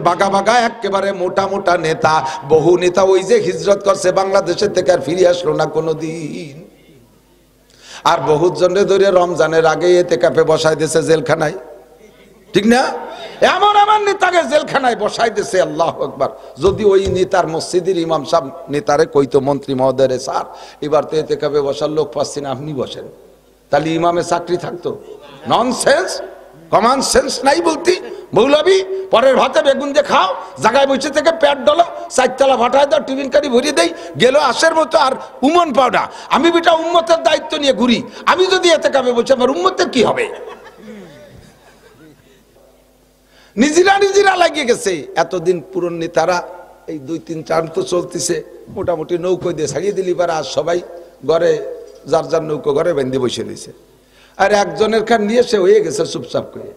বাগা বাগা একেবারে মোটা মোটা নেতা, বহু নেতা ওই যে হিজরত করছে বাংলাদেশের থেকে আর ফিরে আসলো না কোনোদিন। আর বহুত জনে ধরে রমজানের আগে এতেকাফে বসাই দিয়েছে জেলখানায়, ঠিক না? এমন আমার নেতাকে জেলখানায় বসাই দিয়েছে, আল্লাহু আকবার। যদি ওই নেতার মসজিদের ইমাম সাহেব নেতারে কইতো, মন্ত্রী মহোদয় স্যার এবার তো এতেকাফে বসার লোক পাচ্ছি না, আপনি বসেন, তাহলে ইমামে চাকরি থাকতো? ননসেন্স, কমন সেন্স নাই বলতি। মৌলবী পরের ভাতে বেগুন দিয়ে খাও, জায়গায় বসে থেকে পেট ডলো, চারতলা ভাটায় দাও, টিফিন কারি ভরিয়ে দেই, গেল আশের মতো আর উমন পাওডা। আমি বেটা উম্মতের দায়িত্ব নিয়ে ঘুরি, আমি যদি এতে কাবে বসে আমার উম্মতের কি হবে? নিজেরা লাগিয়ে গেছে। এতদিন পুরন নেতারা এই 2-3 চার তো চলতেছে, মোটামুটি নৌকো দিয়ে ছাড়িয়ে দিলি পারে, আর সবাই ঘরে যার যার নৌকো ঘরে বেঁধে বসে রয়েছে। আর একজনের খান নিয়ে সে হয়ে গেছে চুপচাপ করে,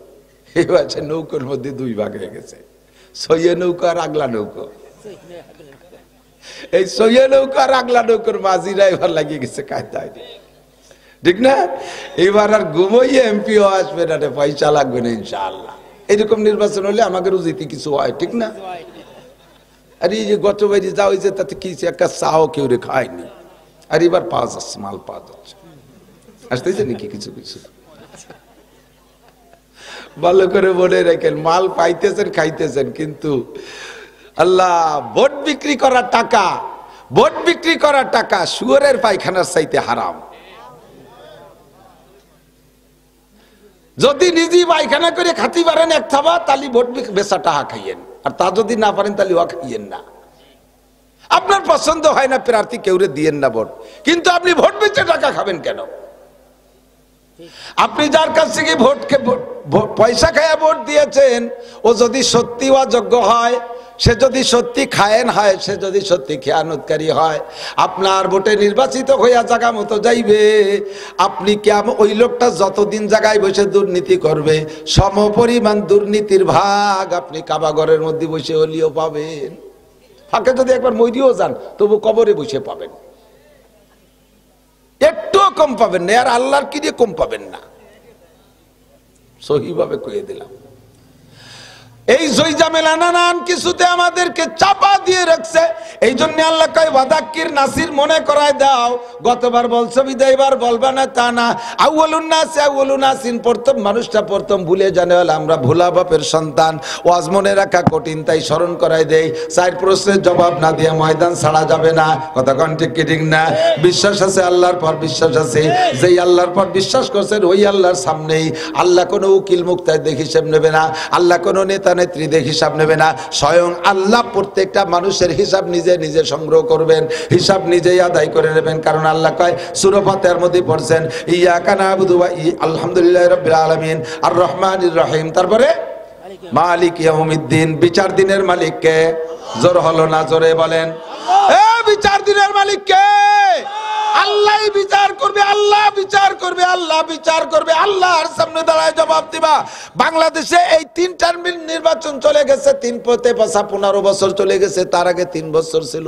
এবার সে নৌকোর মধ্যে 2 ভাগ হয়ে গেছে, সইয়ে নৌকো আর আগলা নৌকো। এই সইয়ে নৌকো আর আগলা নৌকোর মাঝিরা এবার লাগিয়ে গেছে কায়দায়, ঠিক না? এবার আর ঘুমোইয়ে এমপিও আসবে না, পয়সা লাগবে না ইনশাআল্লাহ। এরকম নির্বাচন হলে আমাদের উজিতি কিছু হয়, ঠিক না? আর এই যে গত বাড়ি যা হয়েছে তাতে কি একটা চাও কেউ রে খায়নি, আর এবার পাওয়া যাচ্ছে, মাল পাওয়া যাচ্ছে, আসতেছে নাকি কিছু কিছু। ভালো করে মনে রাখেন, মাল পাইতেছেন খাইতেছেন, কিন্তু আল্লাহ ভোট বিক্রি করার টাকা, ভোট বিক্রি করার টাকা শুয়োরের পায়খানার চাইতে হারাম। যদি নিজে পায়খানা করে খাতি পারেন এক থাবা, তাহলে ভোট বেচা টাকা খাইয়েন, আর তা যদি না পারেন তাহলে ওয়া খাইয়েন না। আপনার পছন্দ হয় না প্রার্থী, কেউরে দিয়েন না ভোট, কিন্তু আপনি ভোট বেচে টাকা খাবেন কেন? আপনি যার কাছ থেকে পয়সা খায়া ভোট দিয়েছেন, ও যদি সত্যি অযোগ্য হয়, সে যদি সত্যি খায়েন হয়, সে যদি সত্যি খেয়ানতকারী হয়, আপনার ভোটে নির্বাচিত হইয়া জায়গা মতো যাইবে, আপনি কেমন ওই লোকটা যতদিন জায়গায় বসে দুর্নীতি করবে, সমপরিমাণ দুর্নীতির ভাগ আপনি কাবাগরের মধ্যে বসে হলিও পাবেন। ফাঁকে যদি একবার মরিও যান, তবু কবরে বসে পাবেন, একটুও কম পাবেন না, আর আল্লাহর কি দিয়ে কম পাবেন না। সহিভাবে কয়ে দিলাম। এই জয়জামেলা নানান কিছুতে আমাদেরকে চাপা দিয়ে রাখছে। এই জন্য আল্লাহ কয় ওয়াদাক্কির নাসির, মনে করায় দাও। গতবার বলছো বিদায় এবার বলবা না তা না। আউয়ালুন নাসিন, প্রথম মানুষটা প্রথম ভুলে জানে হল আমরা ভোলা বাপের সন্তান। ওয়াজ মনে রাখা কঠিন, তাই স্মরণ করাই দেই। 4 প্রশ্নের জবাব না দিয়ে ময়দান ছাড়া যাবে না। কথা কোন ঠিক কি ঠিক না? বিশ্বাস আছে, আল্লাহর পর বিশ্বাস আছে। যেই আল্লাহর পর বিশ্বাস করছেন ওই আল্লাহর সামনেই আল্লাহ কোনো উকিল মুক্তাহিদ হিসাব নেবে না, আল্লাহ কোনো নেতা নেত্রীদের হিসাব নেবে না, স্বয়ং আল্লাহ প্রত্যেকটা মানুষের হিসাব নিজে নিজে সংগ্রহ করবেন, হিসাব নিজেই আদায় করে নেবেন। কারণ আল্লাহ কয় সূরা ফাতিহার মধ্যে পড়ছেন ইয়াকা নাবুদু ওয়া আলহামদুলিল্লাহি রাব্বিল আলামিন আর রহমানির রহিম, তারপরে মালিক ইয়াউমিদ্দিন, বিচার দিনের মালিক কে? জোর হলো না, জোরে বলেন। এ বিচার দিনের মালিক কে? আল্লাহ বিচার করবে, আল্লাহ বিচার করবে, আল্লাহ বিচার করবে, আল্লাহর সামনে দাঁড়ায় জবাব দিবা। বাংলাদেশে এই 3 টার্ম নির্বাচন চলে গেছে, 15 বছর চলে গেছে। তার আগে 3 বছর ছিল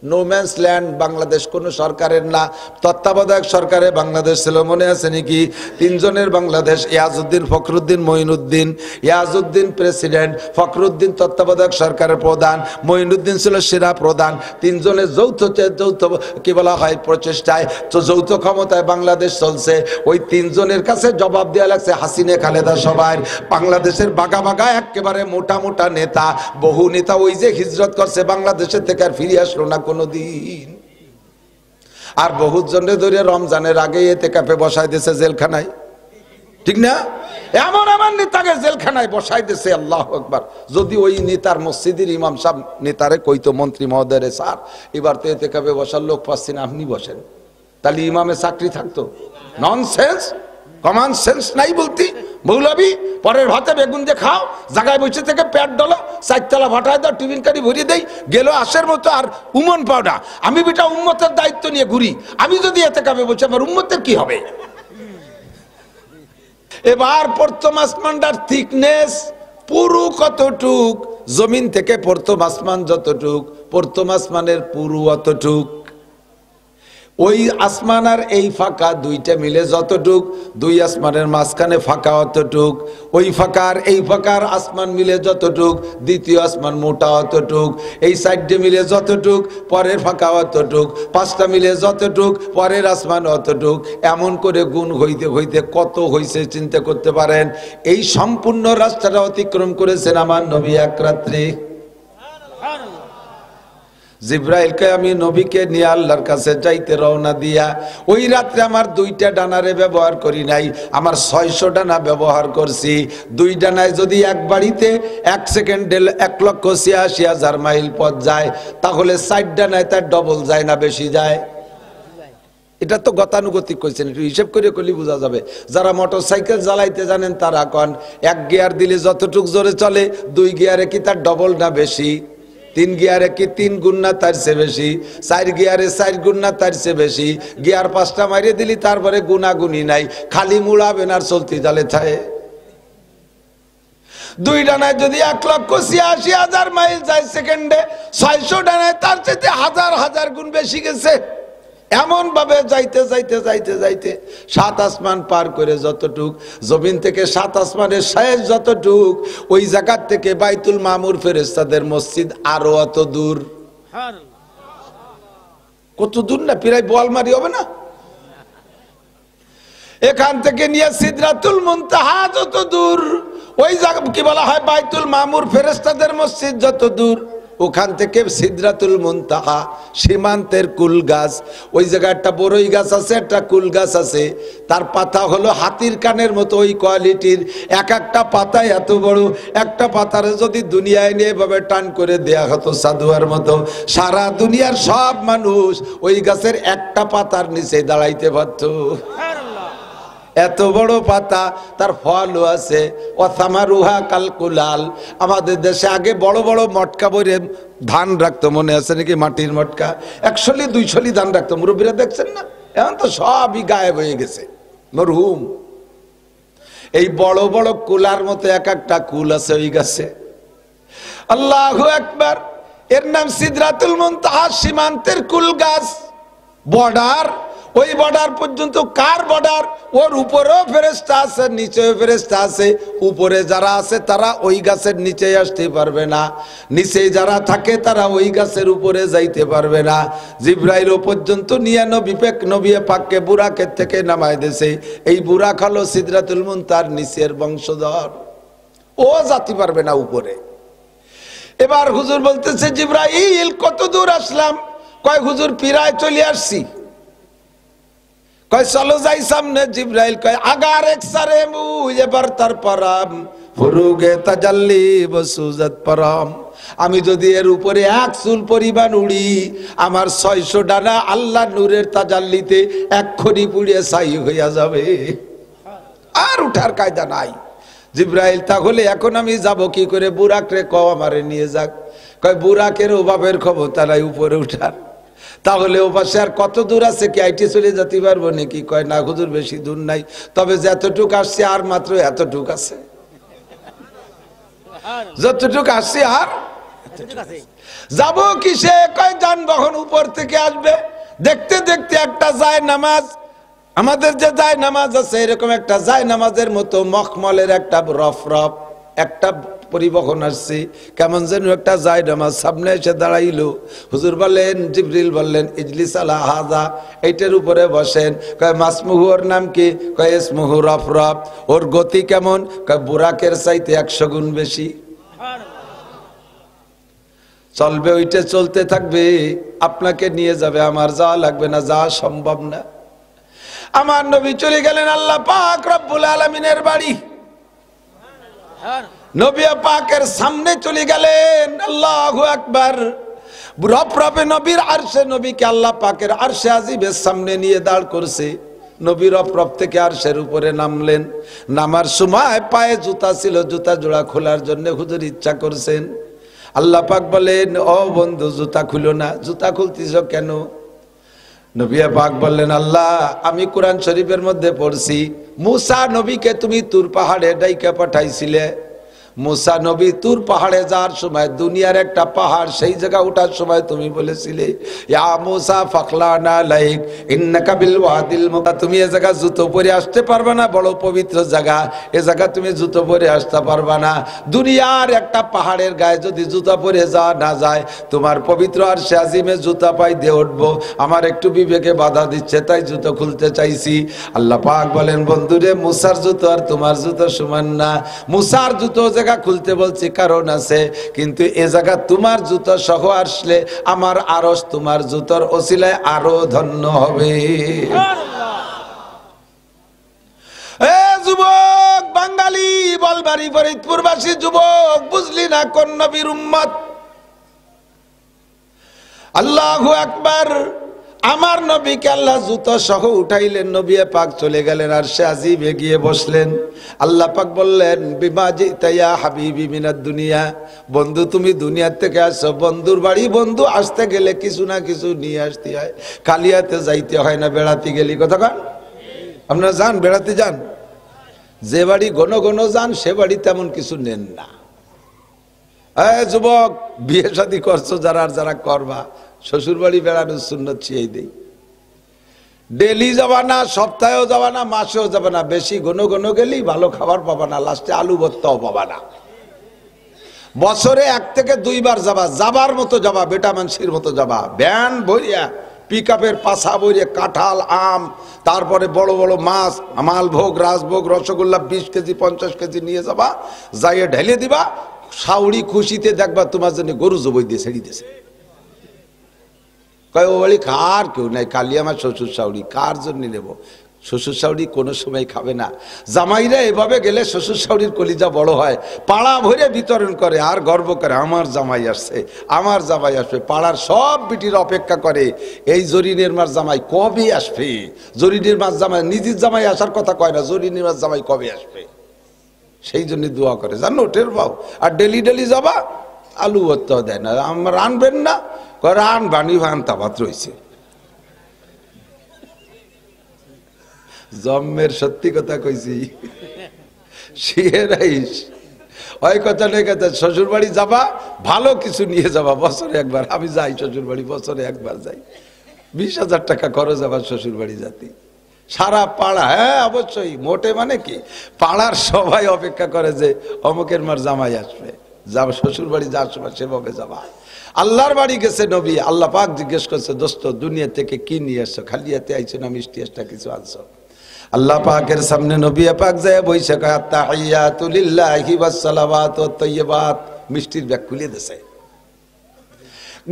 নো ম্যানস ল্যান্ড। বাংলাদেশ কোন সরকারের না, তত্ত্বাবধায়ক সরকারে বাংলাদেশ ছিল। মনে আছে নাকি? 3 জনের বাংলাদেশ, ইয়াজউদ্দিন, ফখরুদ্দিন, মঈনুদ্দিন। ইয়াজউদ্দিন প্রেসিডেন্ট, ফখরুদ্দিন তত্ত্বাবধায়ক সরকারের প্রধান, মঈনুদ্দিন ছিল সেরা প্রধান। 3 জনের যৌথ কি বলা হয় প্রচেষ্টায়, তো যৌথ ক্ষমতায় বাংলাদেশ চলছে। ওই 3 জনের কাছে জবাব দেওয়া লাগছে হাসিনা খালেদা সবাই। বাংলাদেশের বাগা বাগা একেবারে মোটা মোটা নেতা, বহু নেতা ওই যে হিজরত করছে বাংলাদেশের থেকে আর ফিরে আসলো না কোনোদিন। আর বহুত জনে ধরে রমজানের আগে এতেকাফে বসাই দিয়েছে জেলখানায়, ঠিক না? এমন আমার নেতাকে জেলখানায় বসাই দিয়েছে, আল্লাহু আকবার। যদি ওই নেতার মসজিদের ইমাম সাহেব নেতারে কইতো, মন্ত্রী মহোদয় স্যার এবার তো এতেকাফে বসার লোক পাচ্ছি না, আপনি বসেন, তাহলে ইমামে চাকরি থাকতো? ননসেন্স, কমন সেন্স নাই বলতি। মৌলবী পরের ভাতে বেগুন দিয়ে খাও, জায়গায় বসে থেকে পেট ডলো, চারতলা ভাটায় দাও, টিফিন কারি ভরিয়ে দেই, গেল আশের মতো আর উমন পাওডা। আমি বেটা উম্মতের দায়িত্ব নিয়ে ঘুরি, আমি যদি এতেকাফে বসে আমার উম্মতের কি হবে? এবার প্রথম আসমানটার থিকনেস পুরু কতটুক, জমিন থেকে প্রথম আসমান যতটুক, প্রথম আসমানের পুরু অতটুক। ওই আসমান আর এই ফাঁকা দুইটা মিলে যতটুক, দুই আসমানের মাঝখানে ফাঁকা অতটুক, ওই ফাঁকা আর এই ফাঁকার আসমান মিলে যতটুক, দ্বিতীয় আসমান মোটা অতটুক, এই সাইডে মিলে যতটুক, পরের ফাঁকা অতটুক, পাঁচটা মিলে যতটুক, পরের আসমান অতটুক, এমন করে গুণ হইতে হইতে কত হইছে চিন্তা করতে পারেন। এই সম্পূর্ণ রাস্তাটা অতিক্রম করেছেন আমার নবী এক রাত্রে। জিব্রাইলকে আমি নবীকে নিয়ে আল্লাহর কাছে যাইতে রওনা দিয়া ওই রাত্রে আমার দুইটা ডানারে ব্যবহার করি নাই, আমার 600 ডানা ব্যবহার করছি। দুই ডানায় যদি এক বাড়িতে 1 সেকেন্ডে 1,86,000 মাইল পথ যায়, তাহলে 4 ডানায় তার ডবল যায় না বেশি যায়? এটা তো গতানুগতিক কইছেন, একটু হিসেব করে করলে বোঝা যাবে। যারা মোটর সাইকেল চালাইতে জানেন তারা কন 1 গিয়ার দিলে যতটুক জোরে চলে 2 গিয়ারে কি তার ডবল না বেশি? 3 গিয়ারে কি 3 গুণ না তার চেয়ে বেশি? 4 গিয়ারে 4 গুণ না তার চেয়ে বেশি? গিয়ার 5টা মারিয়ে দিলি তারপরে গুণাগুনি নাই, খালি মুড়াবেন আর চলতে জালে থাকে। 2 ডানায় যদি 1,86,000 মাইল যায় সেকেন্ডে, 600 ডানায় তার চেয়ে 1000 গুণ বেশি গেছে। এমন ভাবে যাইতে যাইতে যাইতে যাইতে 7 আসমান পার করে যতটুক, জমিন থেকে 7 আসমানের শেষ যতটুক, ওই জায়গার থেকে বাইতুল মামুর ফেরেশতাদের মসজিদ আরো অত দূর। কত দূর না, প্রায় বোয়ালমারি হবে না? এখান থেকে নিয়ে সিদরাতুল মুনতাহা যত দূর, ওই জায়গা কি বলা হয় বাইতুল মামুর ফেরেশতাদের মসজিদ যত দূর, ওখান থেকে সিদরাতুল মুনতাহা সীমান্তের কুল গাছ, ওই জায়গায় একটা বড়ই গাছ আছে, একটা কুল গাছ আছে, তার পাতা হলো হাতির কানের মতো ওই কোয়ালিটির, এক একটা পাতা এত বড়, একটা পাতারে যদি দুনিয়ায় নিয়ে এভাবে টান করে দেয়া হতো সাধুয়ার মতো, সারা দুনিয়ার সব মানুষ ওই গাছের একটা পাতার নিচে দাঁড়াইতে পারত। এত বড় পাতা, তার ফলও আছে। ওয়াসামারুহা কালকুলাল। আমাদের দেশে আগে বড় বড় মটকা বইরে ধান রাখতো, মনে আছে নাকি? মাটির মটকা 100-200 ধান রাখতো, মুরব্বীরা দেখছেন না? এখন তো সবই গায়েব হয়ে গেছে, মরহুম। এই বড় বড় কুলার মতো এক একটা কুল আছে ওই গাছে। আল্লাহু আকবার। এর নাম সিদরাতুল মুনতাহা, সীমান্তের কুল গাছ। বর্ডার, ওই বর্ডার পর্যন্ত কার বর্ডার? ওর উপরেও ফেরেশতা আছে, নিচেও ফেরেশতা আছে। উপরে যারা আছে তারা ওই গাছের নিচে আসতে পারবে না, নিচে যারা থাকে তারা ওই গাছের উপরে যাইতে পারবে না। জিব্রাইল পর্যন্ত নিয়ে নবী পাককে বুরাকের থেকে নামায় দিয়েছে। এই বুরাক হলো সিদরাতুল মুনতাহার নিচের বংশধর, ও যেতে পারবে না উপরে। এবার হুজুর বলতেছে, জিব্রাইল কত দূর আসলাম? কয় হুজুর প্রায় চলে আসছি। কয় চলো যাই সামনে। জিব্রাইল কয় আগার এক সারে মুয়ে বরতার পরাম ফুরুগে তাজাল্লি বসুজাত পরাম। আমি যদি এর উপরে 1 চুল পরিমাণ উড়ি, আমার 600 ডানা আল্লাহ নূরের তাজাল্লিতে এক্ষুনি পুড়িয়ে ছাই হইয়া যাবে, আর উঠার কায়দা নাই। জিব্রাইল তাহলে এখন আমি যাব কি করে? বুরাকরে কও আমারে নিয়ে যাক। কয় বুরাকের ওভাবের ক্ষমতা নাই উপরে উঠার। তাহলে ও পাশে আর কত দূর আছে? কি আইটি চলে যেতে পারবো নাকি? কয় না হুজুর বেশি দূর নাই, তবে যতটুক আসছে আর মাত্র এতটুক আছে, যতটুক আসছে আর যাব কিসে? কয় যানবাহন উপর থেকে আসবে। দেখতে দেখতে একটা যায় নামাজ, আমাদের যে যায় নামাজ আছে এরকম একটা যায় নামাজের মতো মখমলের একটা রফ রফ একটা পরিবহন আসছে, কেমন যেন একটা যায় নামাজ সামনে এসে দাঁড়াইলো। হুজুর বললেন, জিবরিল বললেন, ইজলিস আলা হাযা, এইটার উপরে বসেন। কয় মাসমুহু, ওর নাম কি? কয় ইসমুহু রফ রফ। ওর গতি কেমন? কয় বুরাকের চাইতে 100 গুণ বেশি চলবে। ওইটা চলতে থাকবে, আপনাকে নিয়ে যাবে, আমার যাওয়া লাগবে না, যাওয়া সম্ভব না। আমার নবী চলে গেলেন আল্লাহ পাক রব্বুল আলামিনের বাড়ি। নবী পাকের সামনে চলে গেলেন। আল্লাহু আকবার। রফরফে নবীর আরশে, নবীকে আল্লাহ পাকের আরশে আজিমের সামনে নিয়ে দাঁড় করছে। নবী রফরফ থেকে আরশের উপরে নামলেন। নামার সময় পায়ে জুতা ছিল, জুতা জোড়া খোলার জন্য হুজুর ইচ্ছা করছেন। আল্লাহ পাক বলেন, ও বন্ধু জুতা খুলো না। জুতা খুলতিস কেন? নবী পাক বললেন, আল্লাহ আমি কোরআন শরীফের মধ্যে পড়ছি, মুসা নবীকে তুমি তুর পাহাড়ে ডাইকা পাঠাইছিলে। মুসা নবী তুর পাহাড়ে যাওয়ার সময় দুনিয়ার একটা পাহাড়, সেই জায়গা ওঠার সময় তুমি বলেছিলে ইয়া মুসা ফাখলানা লাইক ইন্নাকা বিল ওয়াদিল মুকা, তুমি এই জায়গা জুতো পরে আসতে পারবে না, বড় পবিত্র জায়গা, এই জায়গা তুমি জুতো পরে আসতে পারবে না। দুনিয়ার একটা পাহাড়ের গায়ে যদি জুতা পরে যাওয়া না যায়, তোমার পবিত্র আর শাজিমে জুতা পাই দিয়ে উঠবো, আমার একটু বিবেকে বাধা দিচ্ছে, তাই জুতো খুলতে চাইছি। আল্লাহ পাক বলেন বন্ধুরে, মুসার জুতো আর তোমার জুতো সমান না। মুসার জুতো জায়গা খুলতে বলছি কারণ আছে, কিন্তু এ জায়গা তোমার জুতো সহ আসলে আমার আরশ তোমার জুতোর ওসিলায় আরো ধন্য হবে। এ যুবক বাঙালি, বলবাড়ি ফরিদপুরবাসী যুবক, বুঝলি না কোন নবীর উম্মত? আল্লাহু আকবার। আমার নবীকে আল্লাহ জুতো সহ উঠাইলেন, নবী পাক চলে গেলেন আর সে আজিবে গিয়ে বসলেন। আল্লাহ পাক বললেন বিমা জিতা ইয়া হাবিবি মিনাদ দুনিয়া, বন্ধু তুমি দুনিয়া থেকে আসো, বন্ধুর বাড়ি বন্ধু আসতে গেলে কিছু না কিছু নিয়ে আসতে হয়, কালিয়াতে যাইতে হয় না, বেড়াতে গেলি কথা কান। আপনারা যান বেড়াতে যান, যে বাড়ি ঘন ঘন যান সে বাড়ি তেমন কিছু নেন না। যুবক বিয়ে শাদী করছো যারা, আর যারা করবা, শ্বশুর বাড়ি বেড়ানোর সুন্নত ছিয়াই দেই। ডেলি যাবা না, সপ্তাহেও যাবা না, মাসেও যাবা না, বেশি ঘন ঘন গেলেই ভালো খাবার পাবা না, লাস্টে আলু ভর্তাও পাবা না। বছরে 1 থেকে 2 বার যাবা, যাবার মতো যাবা, বেটা মানুষের মতো যাবা, ভ্যান ভরিয়া, পিকআপের পাশা ভরিয়া কাঁঠাল আম, তারপরে বড় বড় মাছ, মালভোগ রাজভোগ রসগোল্লা 20 কেজি 50 কেজি নিয়ে যাবা, যাইয়ে ঢেলে দিবা, শাউরি খুশিতে দেখবা তোমার জন্য গরু জবই দিয়ে ছেড়ে দিয়েছে। কয় ও বলি কার কেউ নাই, কালি আমার শ্বশুর শাউরি, কার জন্য নেব? শ্বশুর শাউরি কোনো সময় খাবে না। জামাইরা এভাবে গেলে শ্বশুর শাউরির কলিজা বড় হয়, পাড়া ভরে বিতরণ করে আর গর্ব করে আমার জামাই আসছে, আমার জামাই আসবে। পাড়ার সব বিটির অপেক্ষা করে এই জরিনের মার জামাই কবে আসবে, জরিনের মার জামাই, নিজের জামাই আসার কথা কয় না, জরিনের মার জামাই কবে আসবে, সেই জন্য দোয়া করে, জানো টের পাও। আর ডেলি ডেলি যাবা, আলু ভর্তা দেয় না, আমার রানবেন না, রান বানি ভান তাবাত রয়েছে। জন্মের সত্যি কথা কইছি, শিয়েরাইস ওই কথা নেই কথা। শ্বশুর বাড়ি যাবা, ভালো কিছু নিয়ে যাবা, বছরে একবার। আমি যাই শ্বশুর বাড়ি, বছরে একবার যাই, 20,000 টাকা খরচ আবার শ্বশুর বাড়ি যাতে। সারা পাড়া, হ্যাঁ অবশ্যই, মোটে মানে কি, পাড়ার সবাই অপেক্ষা করে যে অমুকের মার জামাই আসবে, যাবা শ্বশুর বাড়ি যাওয়ার সময় সেভাবে যাবা। আল্লাহর বাড়ি গেছে নবী, আল্লাহ পাক জিজ্ঞেস করছে দোস্ত দুনিয়া থেকে কি নিয়ে আসছো, খালি হাতে আইছো না মিষ্টি একটা কিছু আনছো? আল্লাহ পাকের সামনে নবী পাক যায় বইসা কয় আত্তাহিয়াতু লিল্লাহি ওয়াস সালাওয়াতু ওয়াত তাইয়্যিবাত, মিষ্টির ব্যাগ খুলে দিয়েছে,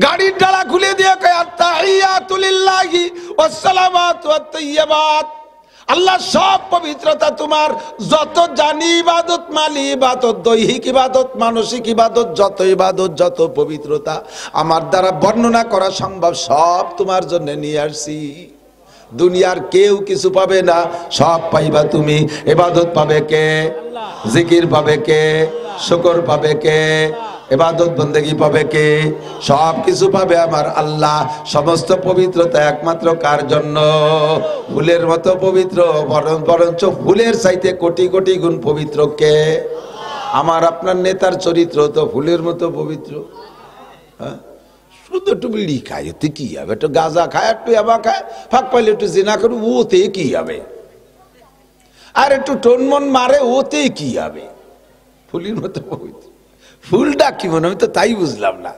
গাড়ির ডালা খুলে দিয়ে কয় আত্তাহিয়াতু লিল্লাহি ওয়াস সালাওয়াতু ওয়াত তাইয়্যিবাত, আল্লাহ সব পবিত্রতা তোমার, যত জানি ইবাদত, মালি ইবাদত, দৈহিক ইবাদত, মানসিক ইবাদত, যত ইবাদত, যত পবিত্রতা আমার দ্বারা বর্ণনা করা সম্ভব, সব তোমার জন্য নিয়ে আসছি। দুনিয়ার কেউ কিছু পাবে না, সব পাইবা তুমি। ইবাদত পাবে কে? জিকির পাবে কে? শুকর পাবে কে? ইবাদত বন্দেগী পাবে কে? সব কিছু পাবে আমার আল্লাহ। সমস্ত পবিত্রতা একমাত্র কার জন্য? ফুলের মতো পবিত্র, বরঞ্চ ফুলের চাইতে কোটি কোটি গুণ পবিত্র কে? আমার আপনার নেতার চরিত্র তো ফুলের মতো পবিত্র। হ্যাঁ, শুধু একটু বিড়ি খায়, ওতে কি হবে? একটু গাঁজা খায়, একটু ইয়াবা খায়, ফাঁক পাইলে একটু জিনা করে, ওতে কি হবে? আর একটু টনমন মারে, ওতে কি হবে? ফুলের মতো পবিত্র। ফুলটা কি মনে, আমি তো তাই বুঝলাম না।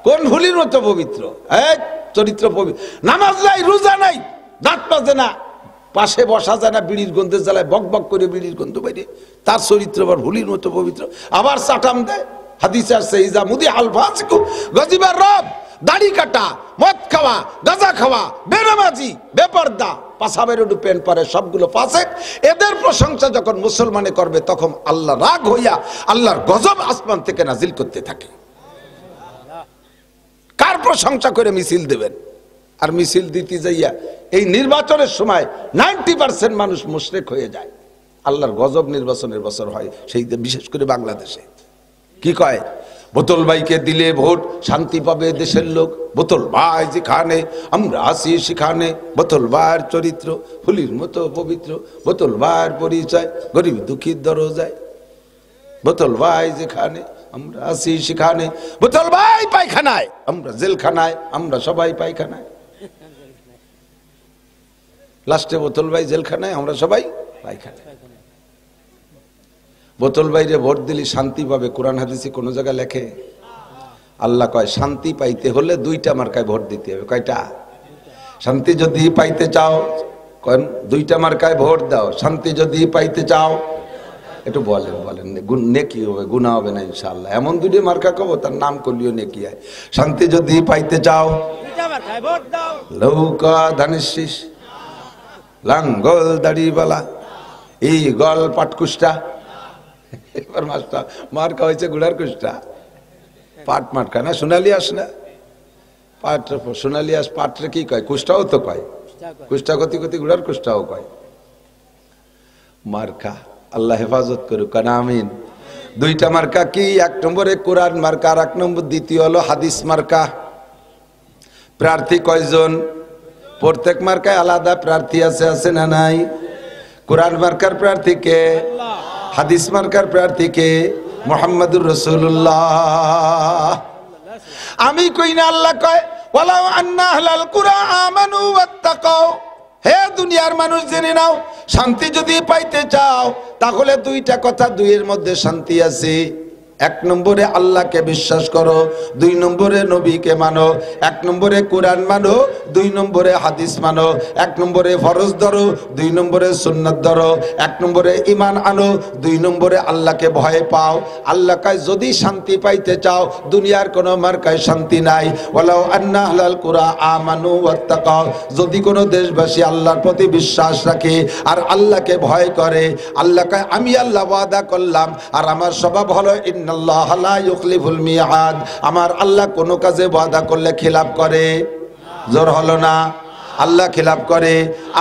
কোন ফুলের মতো পবিত্র? চরিত্র পবিত্র। নামাজ নাই, রোজা নাই, দাঁত মাজে না, পাশে বসা যায় না, বিড়ির গন্ধের জ্বালায় বক বক করে বিড়ির গন্ধ বাইরে, তার চরিত্র আবার ফুলের মতো পবিত্র। আবার চাটাম দেয়, হাদিসে আসছে ইজা মুদি আল ফাসিকু গজিবার রব, দাড়ি কাটা, মদ খাওয়া, গাঁজা খাওয়া, বেনামাজি, বেপরদা, পাশাবের একটু প্যান্ট পরে, সবগুলো ফাসেক। এদের প্রশংসা যখন মুসলমানে করবে তখন আল্লাহ রাগ হইয়া আল্লাহর গজব আসমান থেকে নাজিল করতে থাকে। কার প্রশংসা করে মিছিল দেবেন? আর মিছিল দিতে যাইয়া এই নির্বাচনের সময় 90% মানুষ মুশরিক হয়ে যায়। আল্লাহর গজব নির্বাচনের বছর হয়, সেই বিশেষ করে বাংলাদেশে। কি কয়? বোতল ভাইকে দিলে ভোট, শান্তি পাবে দেশের লোক। বোতল ভাই যেখানে, আমরা আসি সেখানে। বোতল ভাইয়ের চরিত্র ফুলির মতো পবিত্র, বোতল ভাইয়ের পরিচয় গরিব দুঃখীর দরজায়। বোতল ভাই যেখানে আমরা আছি সেখানে, বোতল ভাই পায়খানায় আমরা জেলখানায়, আমরা সবাই পায়খানায়, লাস্টে বোতল ভাই জেলখানায়, আমরা সবাই পায়খানায়। বোতল ভাইরে ভোট দিলি শান্তি পাবে, কোরআন হাদিসে কোন জায়গায় লেখে? আল্লাহ কয় শান্তি পাইতে হলে দুইটা মার্কায় ভোট দিতে হবে। কয়টা? শান্তি যদি পাইতে চাও দুইটা মার্কায় ভোট দাও। শান্তি যদি পাইতে চাও, একটু বলেন বলেন, নেকি হবে, গুনাহ হবে না ইনশাআল্লাহ। এমন দুইটা মার্কা কব তার নাম করলিও নেকি হয়। শান্তি যদি পাইতে চাও লৌকা ধানের শীষ, লাঙ্গল দাড়িওয়ালা, এই গল পাটকুষ্টা। এবার মাস্টার মার্কা হয়েছে গুড়ার কুষ্টা, পাট মার্কা না, সোনালি আস না, পাট সোনালি আস। পাটরে কি কয়? কুষ্টাও তো কয়, কুষ্টা গতি গতি গুড়ার কুষ্টাও কয়। মার্কা আল্লাহ হেফাজত করুক, আমিন। দুইটা মার্কা কি? এক নম্বরে কোরআন মার্কা, আর এক নম্বর দ্বিতীয় হলো হাদিস মার্কা। প্রার্থী কয়জন? প্রত্যেক মার্কায় আলাদা প্রার্থী আছে, আছে না নাই? কোরআন মার্কার প্রার্থী কে? হাদিস মার্কার প্রার্থী কে? মুহাম্মাদুর রাসূলুল্লাহ। আমি কই না, আল্লাহ কয় ওয়ালাউ আন্না আহলাল কুরআ আমানু ওয়াত্তাকাও। হে দুনিয়ার মানুষ জেনে নাও, শান্তি যদি পাইতে চাও তাহলে দুইটা কথা, দুইয়ের মধ্যে শান্তি আছে। এক নম্বরে আল্লাহকে বিশ্বাস করো, দুই নম্বরে নবীকে মানো। এক নম্বরে কোরআন মানো, দুই নম্বরে হাদিস মানো। এক নম্বরে ফরজ ধরো, দুই নম্বরে সুন্নাত ধরো। এক নম্বরে ঈমান আনো, দুই নম্বরে আল্লাহকে ভয় পাও। আল্লাহ কয় যদি শান্তি পাইতে চাও দুনিয়ার কোনো মার্কায় শান্তি নাই। ওয়ালাউ আন্না আহলাল কুরআ আমানু ওয়াত্তাকাও, যদি কোনো দেশবাসী আল্লাহর প্রতি বিশ্বাস রাখে আর আল্লাহকে ভয় করে, আল্লাহ কয় আমি আল্লাহ ওয়াদা করলাম, আর আমার স্বভাব হলো ইন্নাল্লাহা লা ইউখলিফুল মিআদ, আমার আল্লাহ কোনো কাজে ওয়াদা করলে খিলাফ করে। জোর হলো না? আল্লাহ খেলাপ করে,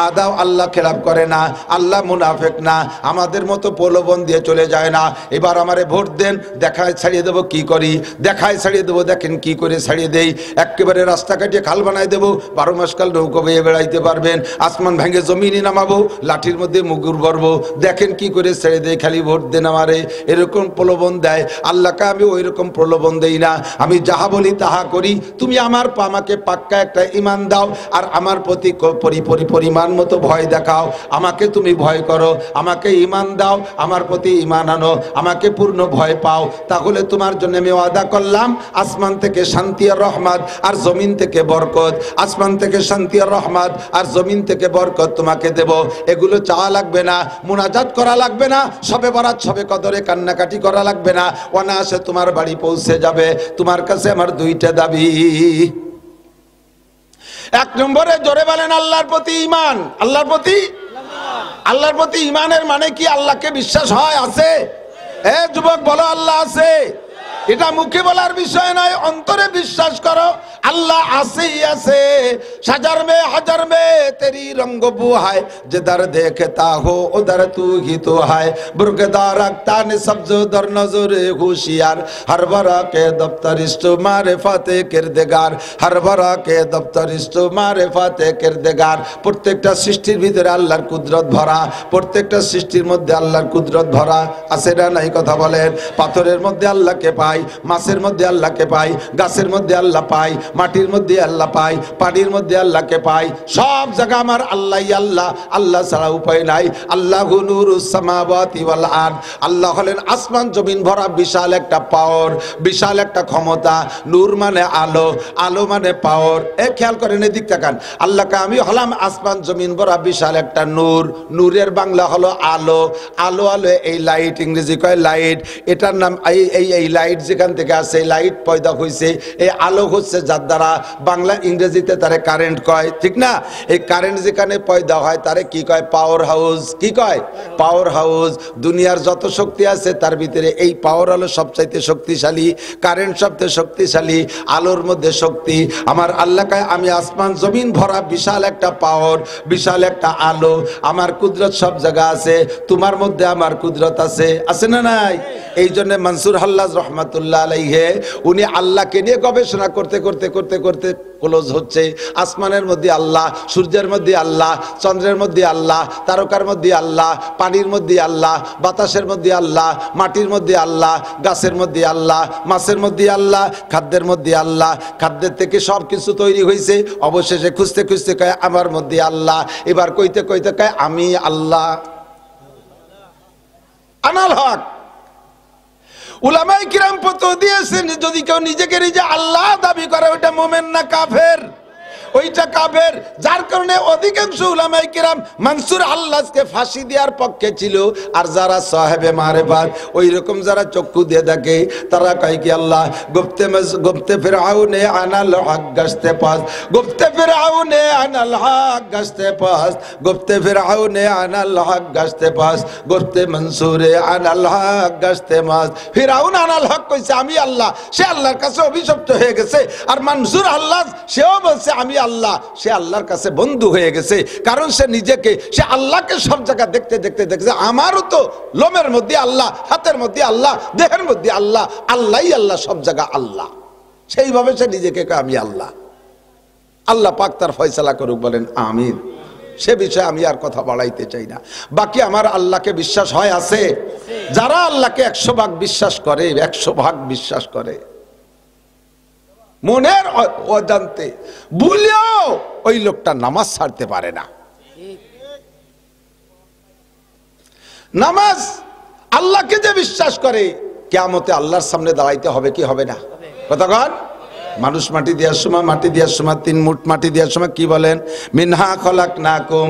আদাও আল্লাহ খেলাপ করে না। আল্লাহ মুনাফেক না, আমাদের মতো প্রলোভন দিয়ে চলে যায় না। এবার আমারে ভোট দেন, দেখায় ছাড়িয়ে দেবো কি করি, দেখায় ছাড়িয়ে দেবো, দেখেন কি করে ছাড়িয়ে দেই। একেবারে রাস্তা কাটিয়ে খাল বানায় দেবো, 12 মাস কাল নৌকো বেয়ে বেড়াইতে পারবেন। আসমান ভেঙে জমিনে নামাবো, লাঠির মধ্যে মুগুর ভরবো, দেখেন কি করে ছেড়ে দেয়, খালি ভোট দেন আমারে। এরকম প্রলোভন দেয়। আল্লাহকে আমি ওই রকম প্রলোভন দেই না, আমি যাহা বলি তাহা করি। তুমি আমাকে পাক্কা একটা ঈমান দাও, আর আমার প্রতি পরিমাণ মতো ভয় দেখাও। আমাকে তুমি ভয় করো, আমাকে ঈমান দাও, আমার প্রতি ঈমান আনো, আমাকে পূর্ণ ভয় পাও, তাহলে তোমার জন্য আমি ওয়াদা করলাম আসমান থেকে শান্তি আর রহমত আর জমিন থেকে বরকত। আসমান থেকে শান্তি আর রহমত আর জমিন থেকে বরকত তোমাকে দেব। এগুলো চাওয়া লাগবে না, মুনাজাত করা লাগবে না, সবে বরাত সবে কদরে কান্নাকাটি করা লাগবে না, অনায়াসে তোমার বাড়ি পৌঁছে যাবে। তোমার কাছে আমার দুইটা দাবি। এক নম্বরে জোরে বলেন আল্লাহর প্রতি ঈমান। আল্লাহর প্রতি ঈমানের মানে কি? আল্লাহকে বিশ্বাস হয়, আছে? যুবক বলো আল্লাহ আছে। এটা মুখে বলার বিষয় নয়, অন্তরে বিশ্বাস করো আল্লাহ আছেই আছে। সাজার মে হাজার মে তেরি রঙ্গ বুহায়, जिधर देखता हो उधर तू ही तो है। बुर्गदार रखता ने सब्ज दर नजर होशियार, हर बरा के दफ्तर इस्तो मारिफाते किरदगार, हर बरा के दफ्तर इस्तो मारिफाते किरदगार। প্রত্যেকটা সৃষ্টির ভিতরে আল্লাহর কুদরত ভরা, প্রত্যেকটা সৃষ্টির মধ্যে আল্লাহর কুদরত ভরা, আছে না নাই? কথা বলেন। পাথরের মধ্যে আল্লাহকে পাই, মাছের মধ্যে আল্লাহকে পাই, গাছের মধ্যে আল্লাহ পাই, মাটির মধ্যে আল্লাহ পাই, পানির মধ্যে আল্লাহকে পাই। সব জায়গা আমার আল্লাহই আল্লাহ, আল্লাহ ছাড়া উপায় নাই। আল্লাহু নূরুস সামাওয়াতি ওয়াল আরদ, আল্লাহ হলেন আসমান জমিন ভরা বিশাল একটা পাওয়ার, বিশাল একটা ক্ষমতা। নূর মানে আলো, আলো মানে পাওয়ার। খেয়াল করেন, এদিক তাকান। আল্লাহকে আমি হলাম আসমান জমিন ভরা বিশাল একটা নূর। নূরের বাংলা হলো আলো। আলো আলো এই লাইট, ইংরেজি কয় লাইট। এটার নাম এই লাইট যেখান থেকে আসে, লাইট পয়দা হয়েছে। এই আলো হচ্ছে যার দ্বারা বাংলা ইংরেজিতে তারে কারেন্ট কয়, ঠিক না? এই কারেন্ট যেখানে পয়দা হয় তারে কি কয়? Power house. কি কয়? Power house. দুনিয়ার যত শক্তি আছে তার ভিতরে এই পাওয়ার হলো সবচাইতে শক্তিশালী। কারেন্ট সবচেয়ে শক্তিশালী, আলোর মধ্যে শক্তি। আমার আল্লাহ কয় আমি আসমান জমিন ভরা বিশাল একটা পাওয়ার, বিশাল একটা আলো। আমার কুদরত সব জায়গা আছে, তোমার মধ্যে আমার কুদরত আছে, আছে না নাই? এই জন্য মনসুর হাল্লাজ রহমতুল্লাহ রহমতুল্লাহ আলাইহি উনি আল্লাহকে নিয়ে গবেষণা করতে করতে করতে করতে ক্লোজ হচ্ছে। আসমানের মধ্যে আল্লাহ, সূর্যের মধ্যে আল্লাহ, চন্দ্রের মধ্যে আল্লাহ, তারকার মধ্যে আল্লাহ, পানির মধ্যে আল্লাহ, বাতাসের মধ্যে আল্লাহ, মাটির মধ্যে আল্লাহ, গাছের মধ্যে আল্লাহ, মাছের মধ্যে আল্লাহ, খাদ্যের মধ্যে আল্লাহ। খাদ্যের থেকে সব কিছু তৈরি হয়েছে। অবশেষে খুঁজতে খুঁজতে কয় আমার মধ্যে আল্লাহ। এবার কইতে কইতে কয় আমি আল্লাহ। আনাল হক। উলামায়ে কিরাম ফতোয়া দিয়েছেন যদি কেউ নিজেকে নিজে আল্লাহ দাবি করে ওইটা মুমিন না কাফের, ওইটা কাফের। যার কারণে অধিকাংশ উলামায়ে কিরাম মানসুর আল্লাহকে ফাঁসি দেওয়ার পক্ষে ছিল। আর যারা সাহেবে মারেফাত ওই রকম যারা চক্ষু দিয়ে থাকে তারা কয় কি আল্লাহ গুপ্তে ফিরআউনে আনাল হক গাছতে পাস, গুপ্তে ফিরআউনে আনাল হক গাছতে পাস, গুপ্তে ফিরআউনে আনাল হক গাছতে পাস, গুপ্তে মনসুরে আনাল হক গাছতে মাস। ফিরআউন আনাল হক কইছে আমি আল্লাহ, সে আল্লাহর কাছে অভিশপ্ত হয়ে গেছে। আর মানসুর আল্লাহ সেও বলছে আমি আল্লাহ, সে আল্লাহর কাছে বন্ধু হয়ে গেছে। কারণ সে নিজেকে, সে আল্লাহকে সব জায়গা দেখতে দেখতে দেখছে আমারও তো লোমের মধ্যে আল্লাহ, হাতের মধ্যে আল্লাহ, দেহের মধ্যে আল্লাহ, আল্লাহই আল্লাহ, সব জায়গা আল্লাহ। সেইভাবে সে নিজেকে কয় আমি আল্লাহ। আল্লাহ পাক তার ফয়সালা করুক, বলেন আমিন। সে বিষয়ে আমি আর কথা বাড়াইতে চাই না। বাকি আমার আল্লাহকে বিশ্বাস হয় আছে। যারা আল্লাহকে 100 ভাগ বিশ্বাস করে, 100 ভাগ বিশ্বাস করে, মনের অজান্তে ভুলেও ওই লোকটা নামাজ ছাড়তে পারে না। নামাজ আল্লাহকে যে বিশ্বাস করে কিয়ামতে আল্লাহর সামনে দাঁড়াইতে হবে কি হবে না? কতক্ষণ মানুষ মাটি দেওয়ার সময়, মাটি দেওয়ার সময় 3 মুঠ মাটি দেওয়ার সময় কি বলেন? মিনহা খলাকনাকুম,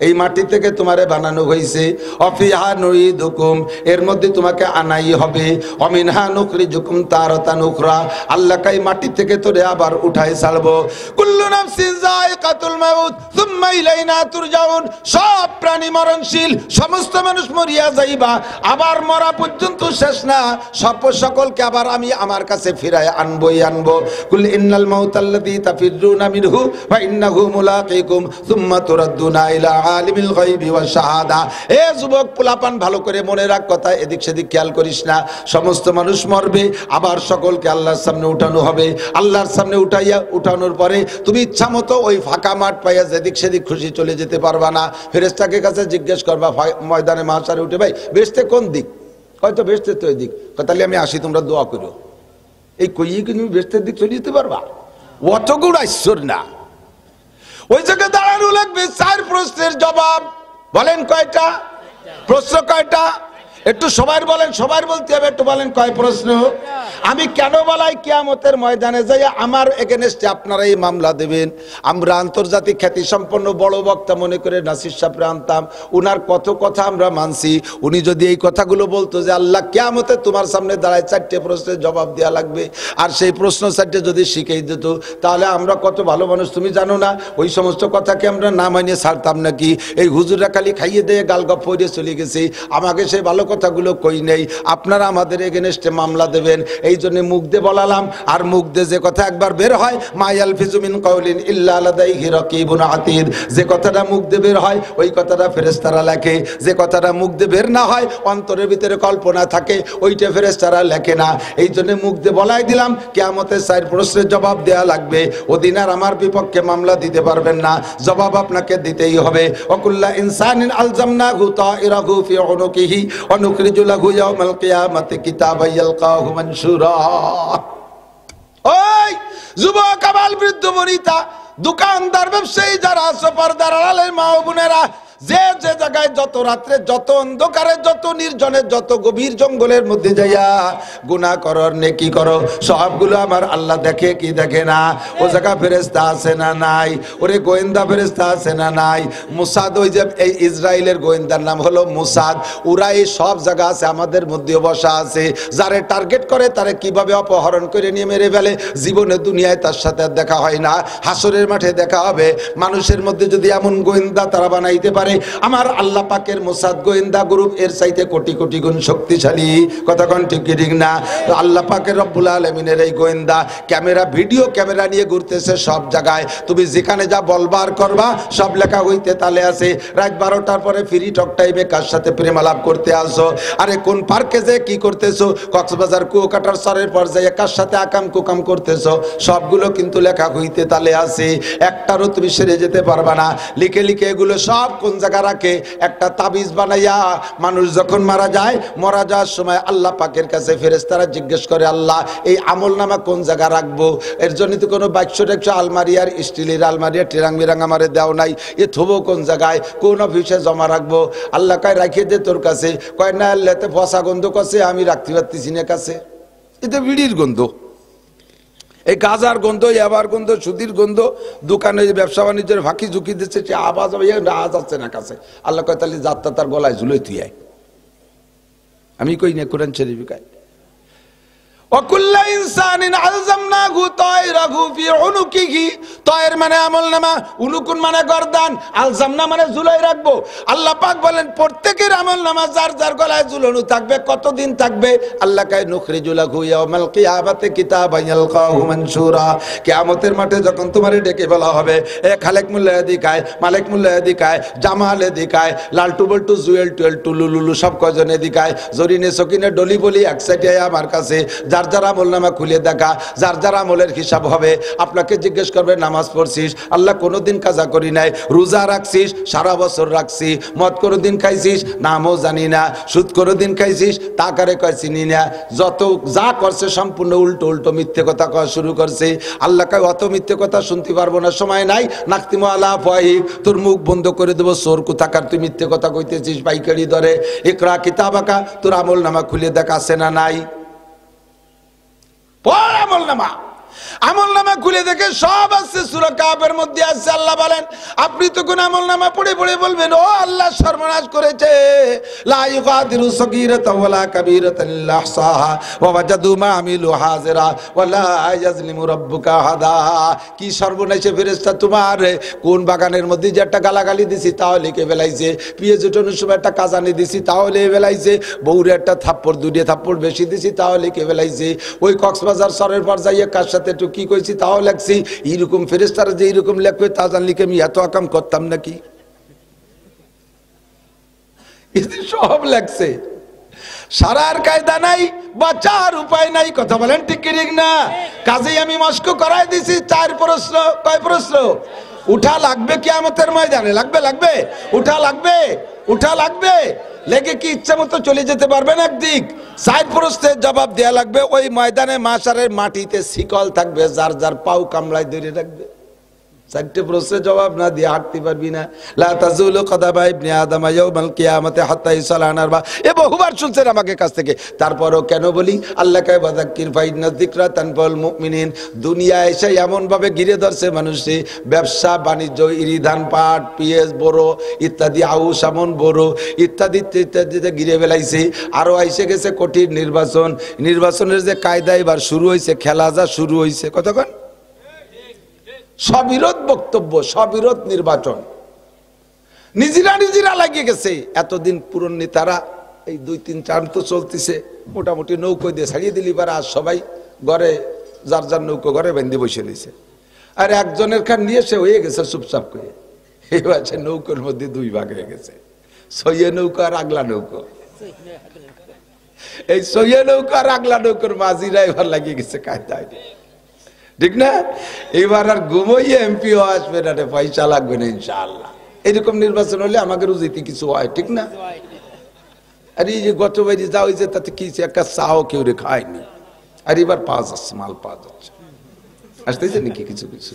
এই মাটি থেকে তোমারে বানানো হয়েছে। অফিহা নুইদুকুম, এর মধ্যে তোমাকে আনাই হবে। অমিনহা নুখরিজুকুম তারাতান উখরা, আল্লাহ কাই মাটি থেকে তোরে আবার উঠাই ছাড়বো। কুল্লু নাফসিন যায়কাতুল মাউত সুম্মা ইলাইনা তুরজাউন, সব প্রাণী মরণশীল, সমস্ত মানুষ মরিয়া যাইবা, আবার মরা পর্যন্ত শেষ না, সকলকে আবার আমি আমার কাছে ফিরায় আনবই আনবো। কুল ইন্নাল মাউতাল্লাযী তাফিরুনা মিনহু ওয়া ইন্নাহু মুলাকীকুম সুম্মা তুরাদ্দুনা ইলা আলিমিল গায়বি ওয়াশ শাহাদা। এ যুবক পোলাপান, ভালো করে মনে রাখ কথা, এদিক সেদিক খেয়াল করিস না। সমস্ত মানুষ মরবে, আবার সকলকে আল্লাহর সামনে উঠানো হবে। আল্লাহর সামনে উঠানোর পরে তুমি ইচ্ছা মতো ওই ফাঁকা মাঠ পাইয়া যেদিক সেদিক খুশি চলে যেতে পারবা না। ফেরেশতাকে কাছে জিজ্ঞেস করবা ময়দানে মাহশারে উঠে, ভাই বেহেশতে কোন দিক? হয়তো বেহেশতে তো এই দিক। তাহলে আমি আসি, তোমরা দোয়া করো। এই কইয়ে কি তুমি বেহেশতের দিক চলে যেতে পারবা? অত গুড় আইশ্বর না। ওই জায়গায় দাঁড়ানো লাগবে। 4 প্রশ্নের জবাব। বলেন কয়টা প্রশ্ন? কয়টা? একটু সবাই বলেন, সবাই বলতে হবে, একটু বলেন কয় প্রশ্ন? আমি কেন বলাই কিয়ামতের ময়দানে যাই আমার এগেনস্টে আপনারা এই মামলা দেবেন? আমরা আন্তর্জাতিক খ্যাতি সম্পন্ন বড় বক্তা মনে করে নাসির সাহেবরে আনতাম, উনার কত কথা আমরা মানছি। উনি যদি এই কথাগুলো বলতো যে আল্লাহ কিয়ামতে তোমার সামনে দাঁড়ায় 4টে প্রশ্নের জবাব দেওয়া লাগবে, আর সেই প্রশ্ন 4টে যদি শিখিয়ে দিত, তাহলে আমরা কত ভালো মানুষ তুমি জানো না? ওই সমস্ত কথাকে আমরা না মানিয়ে ছাড়তাম নাকি? এই হুজুররা খালি খাইয়ে দিয়ে গালগপ হয়ে চলে গেছে, আমাকে সেই ভালো কথাগুলো কই নেই। আপনারা আমাদের এগেনস্টে মামলা দেবেন, এই জন্য মুখ দিয়ে বলালাম। আর মুখ দিয়ে যে কথা একবার বের হয়, মা ইয়ালফিজু মিন কাউলিন ইল্লা লাদাইহি রাকিবুন আতীদ, যে কথাটা মুখ দিয়ে বের হয় ওই কথাটা ফেরেশতারা লেখে। যে কথাটা মুখ দিয়ে বের না হয়, অন্তরের ভিতরে কল্পনা থাকে, ওইটা ফেরেশতারা লেখে না। এই জন্য মুখ দিয়ে বলাই দিলাম কিয়ামতের 4 প্রশ্নের জবাব দেয়া লাগবে। ওদিন আর আমার বিপক্ষে মামলা দিতে পারবেন না, জবাব আপনাকে দিতেই হবে। ওয়াকুল্লা ইনসানিন আলজামনাহু তাইরাহু ফি উনুকিহি ওয়া নুখরিজু লাহু ইয়াওমাল কিয়ামাতি কিতাবান ইয়ালকাহু মানশুরা। ওই যুবক, আবাল, বৃদ্ধ, বনিতা, দোকানদার, ব্যবসায়ী যারা আছো, পর্দার আড়ালের মা ও বোনেরা, যে যে জায়গায় যত রাত্রে, যত অন্ধকারে, যত নির্জনে, যত গভীর জঙ্গলের মধ্যে যাইয়া গুনাহ করো, নেকি করো, সবগুলো আমার আল্লাহ দেখে কি দেখে না? ও জায়গা ফেরেশতা আছে না নাই? ওরে গোয়েন্দা ফেরেশতা আছে না নাই? মুসাদ, ওই যে এই ইসরায়েলের গোয়েন্দার নাম হলো মুসাদ, ওরা এই সব জায়গা আছে, আমাদের মধ্যেও বসা আছে। যারে টার্গেট করে তারে কিভাবে অপহরণ করে নিয়ে মেরে ফেলে, জীবনে দুনিয়ায় তার সাথে দেখা হয় না, হাসরের মাঠে দেখা হবে। মানুষের মধ্যে যদি এমন গোয়েন্দা তারা বানাইতে পারে, পারে। আমার আল্লাহ পাকের মোসাদ গোয়েন্দা গ্রুপ এর চাইতে কোটি কোটি গুণ শক্তিশালী। কতক্ষণ ঠিক ঠিক না? আল্লাহ পাকের রব্বুল আলামিনের এই গোয়েন্দা ক্যামেরা, ভিডিও ক্যামেরা নিয়ে ঘুরতেছে সব জায়গায়। তুমি যেখানে যা বলবার করবা সব লেখা হইতে তালে আছে। রাত 12টার পরে ফ্রি টক টাইমে কার সাথে প্রেম আলাপ করতে আসো, আরে কোন পার্কে যে কি করতেছো, কক্সবাজার কুয়াকাটার সরের পর্যায়ে কার সাথে আকাম কুকাম করতেছো, সবগুলো কিন্তু লেখা হইতে তালে আছে। একটারও তুমি সেরে যেতে পারবা না। লিখে লিখে এগুলো সব কোন জায়গা রাখে, একটা তাবিজ বানাইয়া মানুষ যখন মারা যায়, মারা যাওয়ার সময় আল্লাহ পাকের কাছে ফেরেশতারা জিজ্ঞেস করে, আল্লাহ এই আমল নামা কোন জায়গা রাখবো? এর জন্য তো কোনো বাক্স টাক্স আলমারি আর স্টিলের আলমারি আর টিরাং বিরাং আমারে দেও নাই, এ থবো কোন জায়গায়, কোন অফিসে জমা রাখবো? আল্লাহ কয় রাখিয়ে দে তোর কাছে। কয় না, আল্লাহতে ফসা গন্ধ করছে, আমি রাখতে পারতেছি না কাছে। এতে বিড়ির গন্ধ, এই গাজার গন্ধ, এবার গন্ধ, সুদির গন্ধ, দোকানে ব্যবসা বাণিজ্যের ফাঁকি ঝুঁকি দিচ্ছে, সে আওয়াজ যাচ্ছে না কাছে। আল্লাহ কয় তাহলে যাত্রা তার গলায় ঝুলে তুই আয়। আমি কই না কোরআন শরীফে মানে আমলনামা, উনুকুন মানে গর্দান, আলজামনা মানে ঝুলাই রাখবো। আল্লাহ পাক বলেন প্রত্যেকের আমলনামা যার যার গলায় ঝুলানো থাকবে। কতদিন থাকবে? আল্লাহ কয় নুখরিজু লাহু ইয়াওমাল কিয়ামাতি কিতাবান ইয়ালকাহু মানশুরা। কিয়ামতের মাঠে যখন তোমারে ডেকে বলা হবে, এ খালেক মোল্লা এদিকায়, মালিক মোল্লা এদিকায়, জামাল এদিকায়, লালটু বল্টু জুয়েল টুয়েল টুলুলুলু সব কজন এদিকায়, জরিনে সকিনে ডলি বলি এক সাইডে আমার কাছে। যার যার আমল নামা খুলে দেখা, যার যার আমলের হিসাব হবে। আপনাকে জিজ্ঞেস করবে নামাজ পড়ছিস? আল্লাহ কোনোদিন কাজা করি নাই। রোজা রাখছিস? সারা বছর রাখছি। মদ কোনোদিন খাইছিস? নামও জানি না। সুদ কোনোদিন খাইছিস? তাকারে কয় চিনি না। যত যা করছে সম্পূর্ণ উল্টো উল্টো মিথ্যে কথা কওয়া শুরু করছে। আল্লাহ কয় অত মিথ্যে কথা শুনতে পারবো না, সময় নাই। নাকতিমু আলা ফাহিক, তোর মুখ বন্ধ করে দেবো। চোর কোথাকার, তুই মিথ্যে কথা কইতেছিস পাইকারি দরে। ইকরা কিতাবাকা, তোর আমল নামা খুলে দেখ আছে না নাই। আমল নামা, আমল নামা খুলে দেখে সব আছে। সূরা কাফের মধ্যে আছে। আল্লাহ বলেন আপনি তো কোন আমল নামা পড়ে পড়ে বলবেন, ও আল্লাহ সর্বনাশ করেছে। লা ইগাদিরু সগীরাতাও ওয়ালা কাবীরাতান ইল্লা আহসাহা ওয়া ওয়াজাদু মা আমিলু হাজিরা ওয়া লা ইয়াজলিমু রাব্বুকা আহাদা। কি সর্বনাশে ফেরেশতা তোমার! কোন বাগানের মধ্যে যে একটা গালাগালি দিছি তাও লিখে ফেলাইছে, পেঁয়াজ উঠানোর সময় একটা কাজানি দিছি তাও লিখে ফেলাইছে, বউরে একটা থাপ্পড় দুটিয়ে থাপ্পড় বেশি দিছি তাও লিখে ফেলাইছে, ওই কক্সবাজার সরের পর যাইয়ে কার সাথে একটু কি কইছি তাও লেখছি। এইরকম ফেরেশতারা যে এইরকম লেখবে তা জানলে কি আমি এত আকাম করতাম নাকি? সব লেখছে, সারার কায়দা নাই, বাঁচার উপায় নাই। কথা বলেন ঠিক কি ঠিক না? কাজেই আমি মস্ক করাই দিছি। 4 প্রশ্ন। কয় প্রশ্ন? উঠা লাগবে কিয়ামতের ময়দানে। লাগবে, লাগবে, উঠা লাগবে, উঠা লাগবে। লেগে কি ইচ্ছা মতো চলে যেতে পারবেন একদিক? 4 প্রশ্নের জবাব দেয়া লাগবে। ওই ময়দানে মাশারের মাটিতে শিকল থাকবে, যার যার পাও কামড়ায় ধরে রাখবে। 4টে প্রশ্নের জবাব না দিয়ে হাঁটতে পারবি না। লা তাজুলু কদামা ইবনে আদম ইয়াউমাল কিয়ামাতি হাত্তা ইসালানা আরবা। এ বহুবার শুনছেন আমাকে কাছ থেকে। তারপরও কেন বলি? আল্লাহ কয় বাযাক্কির ফাইন্না যিকরা তানফাউল মুমিনিন। দুনিয়া এসে এমন ভাবে ঘিরে ধরছে মানুষে, ব্যবসা বাণিজ্য, ইরি ধান পাট পেঁয়াজ বড় ইত্যাদি, আউশ আমন বড় ইত্যাদি ইত্যাদিতে ঘিরে ফেলাইছে। আরো আইসে গেছে কঠিন নির্বাচন। নির্বাচনের যে কায়দা এবার শুরু হয়েছে, খেলা যা শুরু হয়েছে। কতক্ষণ সবিরোধ বক্তব্য, সবিরোধ নির্বাচন, নিজেরা নিজেরা লাগিয়ে গেছে। এতদিন পুরন নেতারা এই 2-3-4 তো চলতেছে, মোটামুটি নৌকো দিয়ে ছাড়িয়ে দিলি পারে। আর সবাই ঘরে যার যার নৌকো ঘরে বেঁধে বসে রয়েছে। আর একজনের খান নিয়ে সে হয়ে গেছে চুপচাপ করে। এবার সে নৌকোর মধ্যে 2 ভাগ হয়ে গেছে, সইয়ে নৌকো আর আগলা নৌকো। এই সইয়ে নৌকো আর আগলা নৌকোর মাঝিরা এবার লাগিয়ে গেছে কায়দায়, ঠিক না? এবার আর ঘুমোইয়ে এমপিও আসবে না, পয়সা লাগবে না ইনশাআল্লাহ। এরকম নির্বাচন হলে আমাদের উচিত কিছু হয়, ঠিক না? আর এই যে গত বাড়ি যা হয়েছে তাতে কি একটা চাও কেউ রে খায়নি, আর এবার পাওয়া যাচ্ছে, মাল পাওয়া যাচ্ছে, আসতেছে নাকি কিছু কিছু।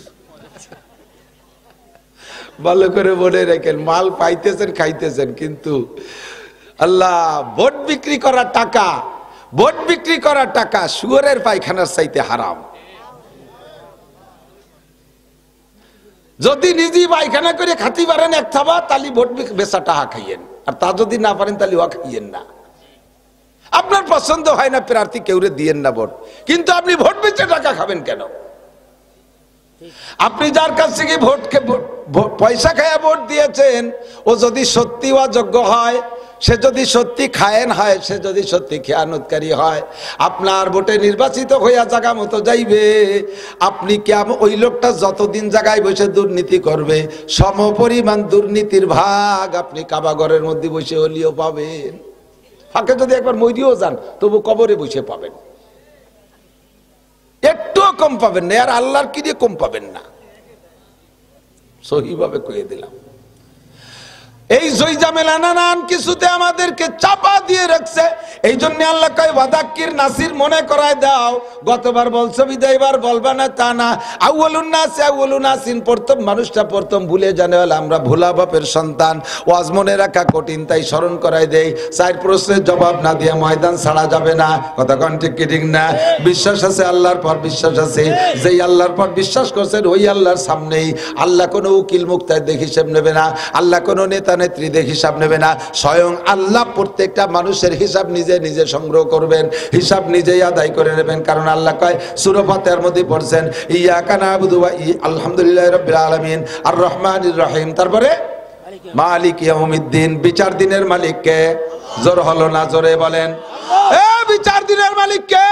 ভালো করে মনে রাখেন, মাল পাইতেছেন খাইতেছেন, কিন্তু আল্লাহ ভোট বিক্রি করার টাকা, ভোট বিক্রি করার টাকা শুয়োরের পায়খানার চাইতে হারাম। যদি নিজে পায়খানা করে খাতি পারেন এক থাবা, তাহলে ভোট বেচা টাকা খাইয়েন, আর তা যদি না পারেন তাহলে ওয়া খাইয়েন না। আপনার পছন্দ হয় না প্রার্থী, কেউরে দিয়েন না ভোট, কিন্তু আপনি ভোট বেচে টাকা খাবেন কেন? আপনি যার কাছ থেকে পয়সা খায়া ভোট দিয়েছেন, ও যদি সত্যি অযোগ্য হয়, সে যদি সত্যি খায়েন হয়, সে যদি সত্যি খেয়ানতকারী হয়, আপনার ভোটে নির্বাচিত হইয়া জায়গা মতো যাইবে, আপনি কেমন ওই লোকটা যতদিন জায়গায় বসে দুর্নীতি করবে সমপরিমাণ দুর্নীতির ভাগ আপনি কাবাগরের মধ্যে বসে হলিও পাবেন। ফাঁকে যদি একবার মরিও যান তবু কবরে বসে পাবেন, একটুও কম পাবেন না। আর আল্লাহর কি দিয়ে কম পাবেন না, সহিভাবে কয়ে দিলাম। এই জয়জামেলা নানান কিছুতে আমাদেরকে চাপা দিয়ে রাখছে। এই জন্য আল্লাহ কয় ওয়াদাক্কির নাসির, মনে করায় দাও। গতবার বলছো বিদায় এবার বলবা না তা না। আউয়ালুন নাস আউয়ালুন নাসিন, প্রথম মানুষটা প্রথম ভুলে জানে হল আমরা ভোলা বাপের সন্তান। ওয়াজ মনে রাখা কঠিন, তাই স্মরণ করাই দেই। 4 প্রশ্নের জবাব না দিয়ে ময়দান ছাড়া যাবে না। কথা কোন ঠিক কি ঠিক না? বিশ্বাস আছে, আল্লাহর পর বিশ্বাস আছে। যেই আল্লাহর পর বিশ্বাস করছেন ওই আল্লাহর সামনেই আল্লাহ কোনো উকিল মুক্তার হিসেব নেবে না, আল্লাহ কোনো নেতা নেত্রীদের হিসাব নেবে না। স্বয়ং আল্লাহ প্রত্যেকটা মানুষের হিসাব নিজে নিজে সংগ্রহ করবেন, হিসাব নিজেই আদায় করে নেবেন। কারণ আল্লাহ কয় সূরা ফাতিহার মধ্যে পড়ছেন ইয়াকা না'বুদু ওয়া আলহামদুলিল্লাহি রাব্বিল আলামিন আর রহমানির রহিম, তারপরে মালিক ইয়াউমিদ্দিন। বিচার দিনের মালিক কে? জোর হলো না, জোরে বলেন। এ বিচার দিনের মালিক কে?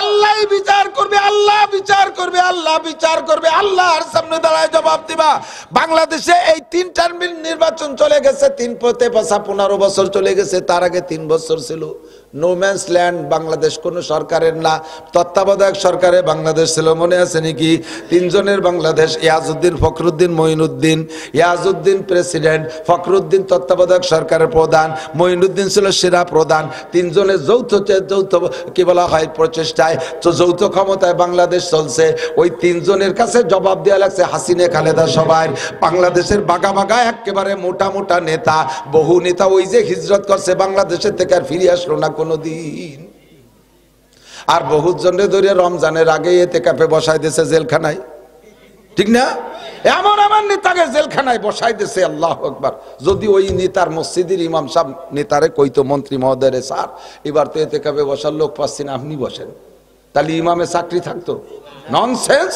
আল্লাহই বিচার করবে, আল্লাহ বিচার করবে, আল্লাহ বিচার করবে। আল্লাহর সামনে দাঁড়ায় জবাব দিবা। বাংলাদেশে এই 3 টার্ম নির্বাচন চলে গেছে, 15 বছর চলে গেছে। তার আগে 3 বছর ছিল নো ম্যানস ল্যান্ড। বাংলাদেশ কোনো সরকারের না, তত্ত্বাবধায়ক সরকারে বাংলাদেশ ছিল। মনে আছে নাকি? 3 জনের বাংলাদেশ, ইয়াজউদ্দিন, ফখরুদ্দিন, মঈনুদ্দিন। ইয়াজউদ্দিন প্রেসিডেন্ট, ফখরুদ্দিন তত্ত্বাবধায়ক সরকারের প্রধান, মঈনুদ্দিন ছিল সেরা প্রধান। 3 জনের যৌথ কি বলা হয় প্রচেষ্টায়, তো যৌথ ক্ষমতায় বাংলাদেশ চলছে। ওই 3 জনের কাছে জবাব দেওয়া লাগছে হাসিনা খালেদা সবাই। বাংলাদেশের বাগা বাগা একেবারে মোটা মোটা নেতা, বহু নেতা ওই যে হিজরত করছে বাংলাদেশের থেকে আর ফিরে আসলো না কোনোদিন। আর বহুত জনের ধরে রমজানের আগে এতেকাফে বসাই দিয়েছে জেলখানায়, ঠিক না? এমন এমন নেতাকে জেলখানায় বসাই দিয়েছে, আল্লাহু আকবার। যদি ওই নেতার মসজিদের ইমাম সাহেব নেতারে কইতো মন্ত্রী মহোদয় স্যার এবার তো এতেকাফে বসার লোক পাচ্ছি না, আপনি বসেন, তাহলে ইমামে চাকরি থাকতো? ননসেন্স,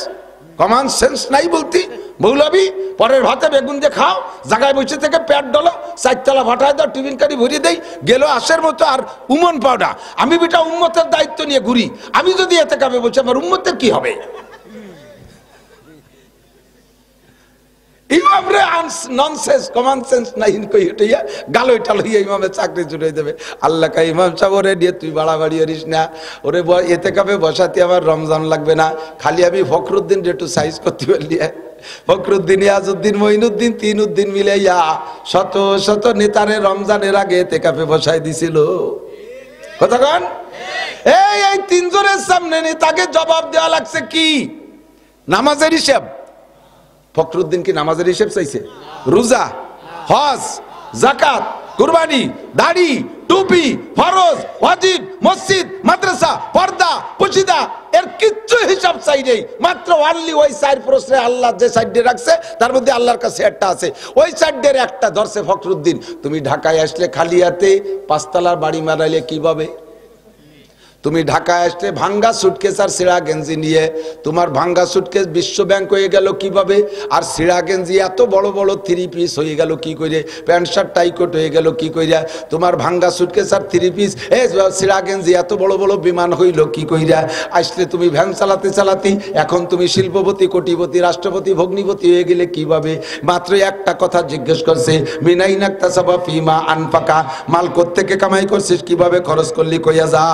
কমন সেন্স নাই বলতি। মৌলবী পরের ভাতে বেগুন দিয়ে খাও, জায়গায় বসে থেকে পেট ডলো, 4 তলা ভাটায় দাও, টিফিন কারি ভরিয়ে দেই, গেল আশের মতো। আর উমন পাওডা, আমি বেটা উম্মতের দায়িত্ব নিয়ে ঘুরি, আমি যদি এতে কাবে বলছি আমার উম্মতের কি হবে? ইমামরে ননসেন্স কমন সেন্স নাই কই হইয়া গালো এটা লইয়া ইমামের চাকরি জুড়ে দেবে। আল্লাহ কা ইমাম সাহেব ওরে দিয়ে তুই বাড়াবাড়ি করিস না, ওরে এতে কাবে বসাতে আমার রমজান লাগবে না, খালি আমি ফখরুদ্দিন একটু সাইজ করতে পারলি। ফখরুদ্দিন, ইয়াজউদ্দিন, মঈনুদ্দিন, 3 উদ্দিন মিলে শত শত নেতারে রমজানের আগে এতে কাবে বসাই দিছিল। কথা কন? এই 3 জনের সামনে নেতাকে জবাব দেওয়া লাগছে কি? নামাজের হিসাব। ফখরুদ্দিন কি নামাজের হিসেব চাইছে? রোজা, হজ, যাকাত, কুরবানি, দাড়ি, টুপি, ফরজ, ওয়াজিব, মসজিদ, মাদ্রাসা, পর্দা, পুশিদা, এর কিচ্ছু হিসাব চাই নেই। মাত্র অনলি ওই 4 প্রশ্নে আল্লাহ যে সাইডে রাখছে তার মধ্যে আল্লাহর কাছে একটা আছে, ওই সাইডের একটা ধরছে ফখরুদ্দিন। তুমি ঢাকায় আসলে খালি হাতে 5 তলার বাড়ি মারাইলে কিভাবে? তুমি ঢাকায় আসলে ভাঙ্গা সুটকেস আর সিরা গেঞ্জি নিয়ে, তোমার ভাঙ্গা সুটকেস বিশ্ব ব্যাংক হয়ে গেল কিভাবে? আর সিরা গেঞ্জি এত বড় বড় 3 পিস হয়ে গেল কি করে? প্যান্ট শার্ট টাইকোট হয়ে গেল কি কইরা? তোমার ভাঙ্গা সুটকেস আর 3 পিস সিরা গেঞ্জি এত বড় বড় বিমান হইল কি কইরা? আসলে তুমি ভ্যান চালাতে চালাতে এখন তুমি শিল্পপতি, কোটিপতি, রাষ্ট্রপতি, ভগ্নিপতি হয়ে গেলে কিভাবে? মাত্র একটা কথা জিজ্ঞেস করছে, মিনাইনাক্তাসাবা ফিমা আনফাকা, মাল কোত্থেকে কামাই করছিস, কিভাবে খরচ করলি, কইয়া যা।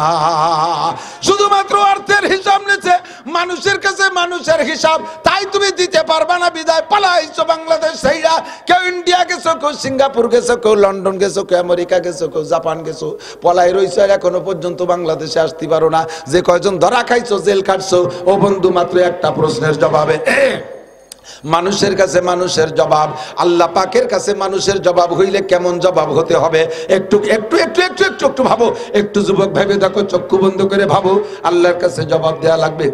শুধুমাত্র অর্থের হিসাব নিচ্ছে, মানুষের কাছে মানুষের হিসাব তাই তুমি দিতে পারবা না, বিদায় পালাইছো বাংলাদেশ সেইরা। কেউ ইন্ডিয়া গেছো, কেউ সিঙ্গাপুর গেছো, কেউ লন্ডন গেছো, কেউ আমেরিকা গেছো, কেউ জাপান গেছো, পলাই রইছো, আর এখনো পর্যন্ত বাংলাদেশে আসতে পারো না। যে কয়জন ধরা খাইছো, জেল কাটছো, ও বন্ধু মাত্র একটা প্রশ্নের জবাবে মানুষের কাছে মানুষের জবাব, আল্লাহ পাকের কাছে মানুষের জবাব হইলে কেমন জবাব হতে হবে? একটু একটু একটু একটু একটু একটু ভাবো, একটু যুবক ভেবে দেখো, চক্ষু বন্ধ করে ভাবো। আল্লাহর কাছে জবাব দেওয়া লাগবে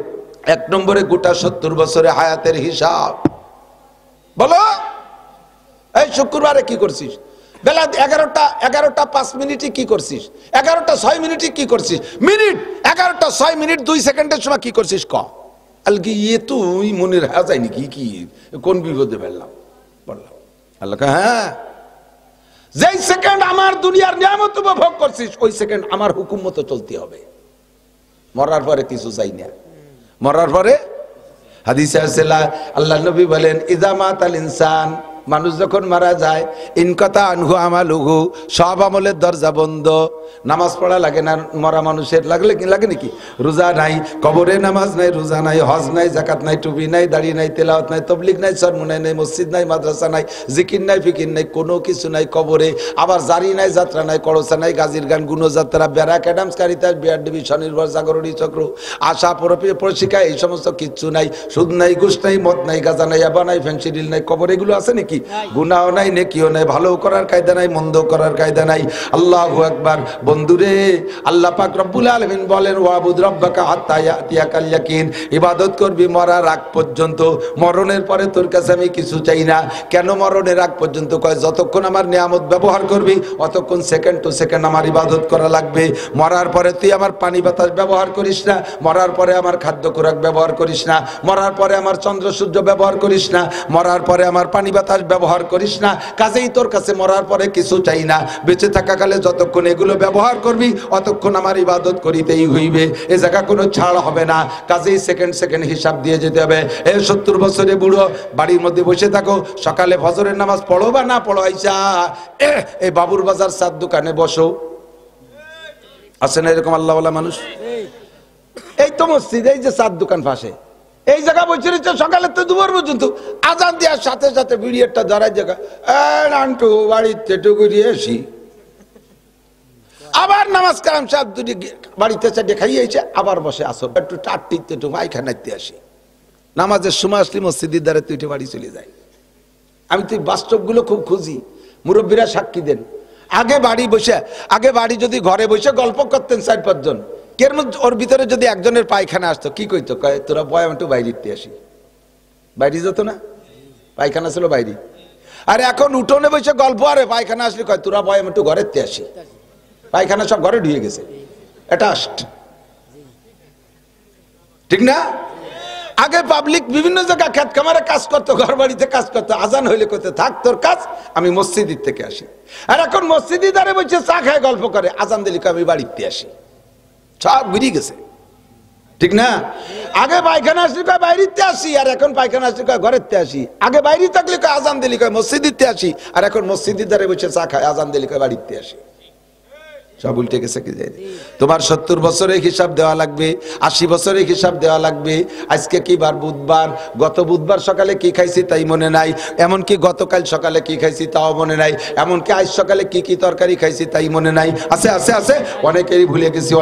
1 নম্বরে গোটা 70 বছরে হায়াতের হিসাব। বলো, এই শুক্রবারে কি করছিস? বেলা 11টা 5 মিনিটে কি করছিস? 11টা 6 মিনিটে কি করছিস? মিনিট 11টা 6 মিনিট 2 সেকেন্ডের সময় কি করছিস? ক আলকি ইয়ে তুই মনের হা যায় নাকি কি কোন বিপদে ফেললাম বললাম আল্লাহ হ্যাঁ যেই সেকেন্ড আমার দুনিয়ার নিয়ামত উপভোগ করছিস ওই সেকেন্ড আমার হুকুম মতো চলতে হবে মরার পরে কিছু চাই না মরার পরে হাদিসে আছে আল্লাহ নবী বলেন ইযা মাতাল ইনসান মানুষ যখন মারা যায় ইনকাতা আনহু আমালুহু সব আমলের দরজা বন্ধ নামাজ পড়া লাগে না মরা মানুষের লাগলে কি লাগে নাকি রোজা নাই কবরে নামাজ নাই রোজা নাই হজ নাই যাকাত নাই টুপি নাই দাড়ি নাই তেলাওয়াত নাই তাবলীগ নাই সরমুনাই নাই মসজিদ নাই মাদ্রাসা নাই জিকির নাই ফিকির নাই কোনো কিছু নাই কবরে আবার জারি নাই যাত্রা নাই করসা নাই গাজীর গান গুণযাত্রা ব্যারাক অ্যাডামস কারিতাস বিআরডিবি স্বনির্ভর জাগরণী চক্র আশা পরিশিকা এই সমস্ত কিচ্ছু নাই সুদ নাই ঘুষ নাই মদ নাই গাঁজা নাই ইয়াবা নাই ফেন্সিডিল নাই কবর এগুলো আছে নাকি গুনাহ নাই নেকিও নাই ভালো করার কায়দা নাই মন্দ করার কায়দা নাই আল্লাহু আকবার বন্ধুরে আল্লাহ পাক রব্বুল আলামিন বলেন ওয়াবুদ রাব্বাকা হাত্তা ইয়াতিয়াকাল ইয়াকিন ইবাদত করবি মরার আগ পর্যন্ত মরণের পরে তোর কাছে আমি কিছু চাই না কেন মরণের আগ পর্যন্ত কয় যতক্ষণ আমার নিয়ামত ব্যবহার করবি অতক্ষণ সেকেন্ড টু সেকেন্ড আমার ইবাদত করা লাগবে মরার পরে তুই আমার পানি বাতাস ব্যবহার করিস না মরার পরে আমার খাদ্য খোরাক ব্যবহার করিস না মরার পরে আমার চন্দ্র সূর্য ব্যবহার করিস না মরার পরে আমার পানি বাতাস ব্যবহার করিস না কাজেই তোর কাছে মরার পরে কিছু চাই না বেঁচে থাকাকালে যতক্ষণ এগুলো ব্যবহার করবি অতক্ষণ আমার ইবাদত করিতেই হইবে এ জায়গা কোনো ছাড় হবে না কাজেই সেকেন্ড সেকেন্ড হিসাব দিয়ে যেতে হবে এই 70 বছরে বুড়ো বাড়ির মধ্যে বসে থাকো সকালে ফজরের নামাজ পড়ো বা না পড়ো আইসা এই বাবুর বাজার চার দোকানে বসো আছে না এরকম আল্লাহওয়ালা মানুষ এই তো মসজিদ এই যে চার দোকান পাশে এই জায়গা বসে রয়েছে সকালে তো দুপুর পর্যন্ত আজান দেওয়ার সাথে সাথে বিড়িয়ারটা ধরার জায়গা আন্টু বাড়িতে টুকুরিয়ে আসি আবার নামাজ কালাম সাহেব দুটি বাড়িতে চারটে খাইয়েছে আবার বসে আসো একটু টাটটিতে একটু মাইখানাইতে আসি নামাজের সময় আসলে মসজিদের দ্বারা তুই বাড়ি চলে যায় আমি তুই বাস্তবগুলো খুব খুঁজি মুরব্বীরা সাক্ষী দেন আগে বাড়ি যদি ঘরে বসে গল্প করতেন 4-5 জন কের মধ্যে ওর ভিতরে যদি একজনের পায়খানা আসতো কি কইতো কয় তোরা বয় একটু বাইরে আসি বাইরে যেত না পায়খানা ছিল বাইরে আর এখন উঠোনে বসে গল্প আরে পায়খানা আসলে কয় তোরা বয় একটু ঘরের তে আসি পায়খানা সব ঘরে ঢুকে গেছে এটা ঠিক না আগে পাবলিক বিভিন্ন জায়গায় খেত খামারে কাজ করতো ঘর বাড়িতে কাজ করতো আজান হইলে করতে থাক তোর কাজ আমি মসজিদের থেকে আসি আর এখন মসজিদে দাঁড়িয়ে বসে চা খায় গল্প করে আজান দিলে আমি বাড়িতে আসি সব বেরিয়ে গেছে ঠিক না আগে পায়খানা আসলে কয় বাইরেতে আসি আর এখন পায়খানা আসলে কয় ঘরেতে আসি আগে বাইরে থাকলে কয় আজান দিলে কয় মসজিদে আসি আর এখন মসজিদের দ্বারে বসে চা খায় আজান দিলে কয় বাড়িতে আসি সব উল্টে গেছে কি যায় তোমার 70 বছরের হিসাব দেওয়া লাগবে 80 বছরের হিসাব দেওয়া লাগবে আজকে কি বার বুধবার গত বুধবার সকালে কি খাইছি তাই মনে নাই এমনকি গতকাল সকালে কি খাইছি তাও মনে নাই এমনকি আজ সকালে কি কি তরকারি খাইছি তাই মনে নাই আছে আছে আছে অনেকেই ভুলে গেছি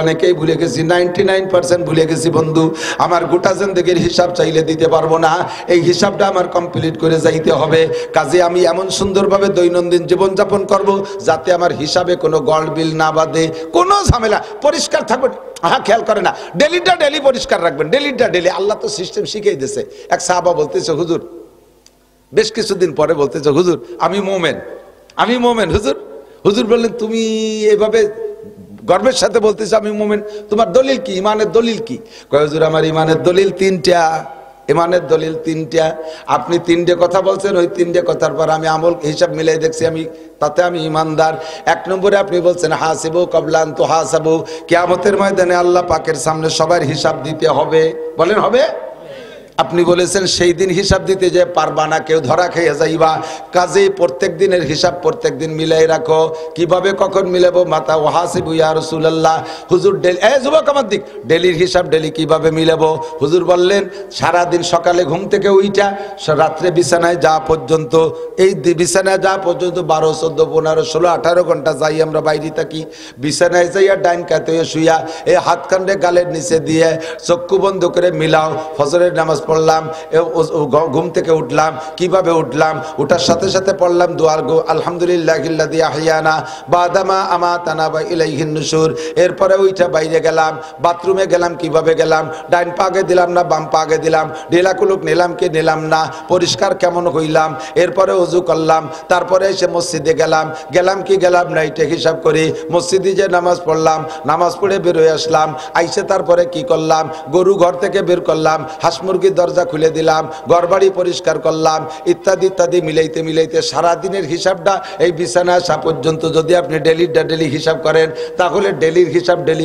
99% ভুলে গেছি বন্ধু আমার গোটা জিন্দেগির হিসাব চাইলে দিতে পারবো না এই হিসাবটা আমার কমপ্লিট করে যাইতে হবে কাজে আমি এমন সুন্দরভাবে দৈনন্দিন জীবন যাপন করব যাতে আমার হিসাবে কোনো গড়বিল না কোনো ঝামেলা পরিষ্কার থাকবে হ্যাঁ খেয়াল করে না ডেলি পরিষ্কার রাখবেন ডেলি আল্লাহ তো সিস্টেম শিখিয়ে দিয়েছে এক সাহাবা বলতেছে হুজুর বেশ কিছুদিন পরে বলতেছে হুজুর আমি মোমেন হুজুর বললেন তুমি এভাবে গর্বের সাথে বলতেছো আমি মোমেন তোমার দলিল কি ইমানের দলিল কি কয় হুজুর আমার ইমানের দলিল 3টা ইমানের দলিল 3টা আপনি 3টে কথা বলছেন ওই 3টে কথার পর আমি আমল হিসাব মিলাই দেখছি আমি তাতে আমি ইমানদার 1 নম্বরে আপনি বলছেন হাসিবু ক্বাবলা আন তুহাসাবু কিয়ামতের ময়দানে আল্লাহ পাকের সামনে সবার হিসাব দিতে হবে বলেন হবে আপনি বলেছেন সেই দিন হিসাব দিতে যে পারবা না কেউ ধরা খেয়ে যাইবা কাজেই প্রত্যেক দিনের হিসাব প্রত্যেক দিন মিলাই রাখো কিভাবে কখন মিলাবো মাতা ওয়াহাসিবু ইয়া রাসূলুল্লাহ হুজুর যুবক আমার দিক ডেলির হিসাব ডেলি কিভাবে মিলাবো হুজুর বললেন সারা দিন সকালে ঘুম থেকে উইঠা রাত্রে বিছানায় যাওয়া পর্যন্ত এই বিছানায় যাওয়া পর্যন্ত 12 14 15 16 18 ঘন্টা যাই আমরা বাইরে থাকি বিছানায় যাইয়া ডাইন কাতে শুইয়া এই হাত কান্দে গালের নিচে দিয়ে চক্ষু বন্ধ করে মিলাও ফজরের নামাজ পড়লাম, ঘুম থেকে উঠলাম, কিভাবে উঠলাম, ওটার সাথে সাথে পড়লাম দুয়ার গো আলহামদুলিল্লাহিল্লাযী আহইয়ানা বাদামা আমাতানা ওয়া ইলাইহিন নুশুর। এরপরে ওইটা বাইরে গেলাম, বাথরুমে গেলাম, কিভাবে গেলাম, ডাইন পাগে দিলাম না বাম পাগে দিলাম, ঢিলাকুলুক নিলাম কি নিলাম না, পরিষ্কার কেমন হইলাম, এরপরে ওযু করলাম, তারপরে এসে মসজিদে গেলাম, গেলাম কি গেলাম না, এটা হিসাব করি। মসজিদে যে নামাজ পড়লাম, নামাজ পড়ে বের হয়ে আসলাম, আইসে তারপরে কি করলাম, গরু ঘর থেকে বের করলাম, হাঁস মুরগির দরজা খুলে দিলাম, ঘরবাড়ি পরিষ্কার করলাম, ইত্যাদি ইত্যাদি মিলাইতে মিলাইতে সারাদিনের হিসাবটা এই বিছানা আসা পর্যন্ত যদি আপনি ডেলিটা ডেলি হিসাব করেন, তাহলে ডেলির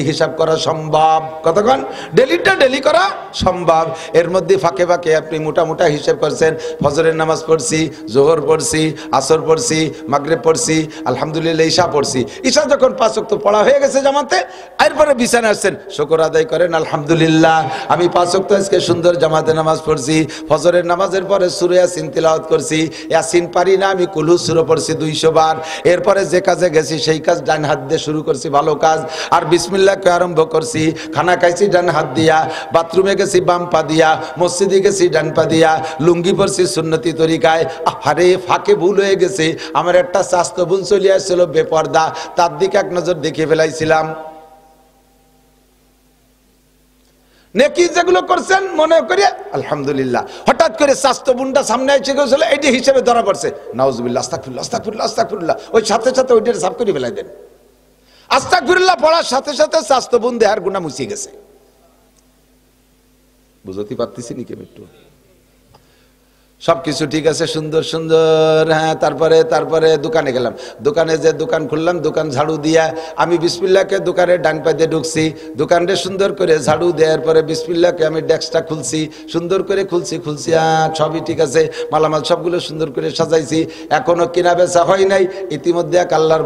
হিসাব করা সম্ভব। কতক্ষণ ডেলিটা ডেলি করা সম্ভব। এর মধ্যে ফাঁকে ফাঁকে আপনি মোটা হিসাব করছেন, ফজরের নামাজ পড়ছি, জোহর পড়ছি, আসর পড়ছি, মাগরিব পড়ছি, আলহামদুলিল্লাহ ঈশা পড়ছি। ঈশা যখন 5 ওয়াক্ত পড়া হয়ে গেছে জামাতে, এরপরে বিছানা আসছেন, শুকর আদায় করেন আলহামদুলিল্লাহ আমি 5 ওয়াক্ত আজকে সুন্দর জামাতে নামাজ পড়ছি, ফজরের নামাজের পরে সূরা ইয়াসিন তিলাওয়াত করছি, ইয়াসিন পারি না আমি কুল সূরা পড়ছি 200 বার। এরপরে যে কাজে গেছি সেই কাজ ডান হাত দিয়ে শুরু করছি, ভালো কাজ, আর বিসমিল্লাহ কে আরম্ভ করছি, খানা খাইছি ডান হাত দিয়া, বাথরুমে গেছি বাম পা দিয়া, মসজিদে গেছি ডান পা দিয়া, লুঙ্গি পরছি সুন্নতি তরিকায়। আরে ফাঁকে ভুল হয়ে গেছে, আমার একটা চাস্তো বোন চলে আসছিল বেপর্দা, তার দিকে এক নজর দেখে ফেলাইছিলাম। নেকি যেগুলো করছেন মনে করে আলহামদুলিল্লাহ, হঠাৎ করে স্বাস্থ্য বোনটা সামনে এসে গেছিল, এইটি হিসেবে ধরা পড়ছে, নাউজুবিল্লাহ আস্তাগফিরুল্লাহ আস্তাগফিরুল্লাহ আস্তাগফিরুল্লাহ, ওই সাথে সাথে ওইটার সাফ করে ফেলাই দেন। আস্তাগফিরুল্লাহ পড়ার সাথে সাথে স্বাস্থ্য বোন দেহার গুনাহ মুছিয়ে গেছে। বুঝতে পারতেছি নাকি একটু? সবকিছু ঠিক আছে, সুন্দর সুন্দর। হ্যাঁ, তারপরে দোকানে গেলাম, দোকানে যে দোকান খুললাম, দোকান ঝাড়ু দিয়া আমি বিসমিল্লাহকে দোকানের ডান পায়ে ঢুকছি, দোকানটা সুন্দর করে ঝাড়ু দেওয়ার পরে বিসমিল্লাহকে আমি ডেস্কটা খুলছি, সুন্দর করে খুলছি, সবই ঠিক আছে, মালামাল সবগুলো সুন্দর করে সাজাইছি। এখনো কিনা বেচা হয় নাই, ইতিমধ্যে এক আল্লাহর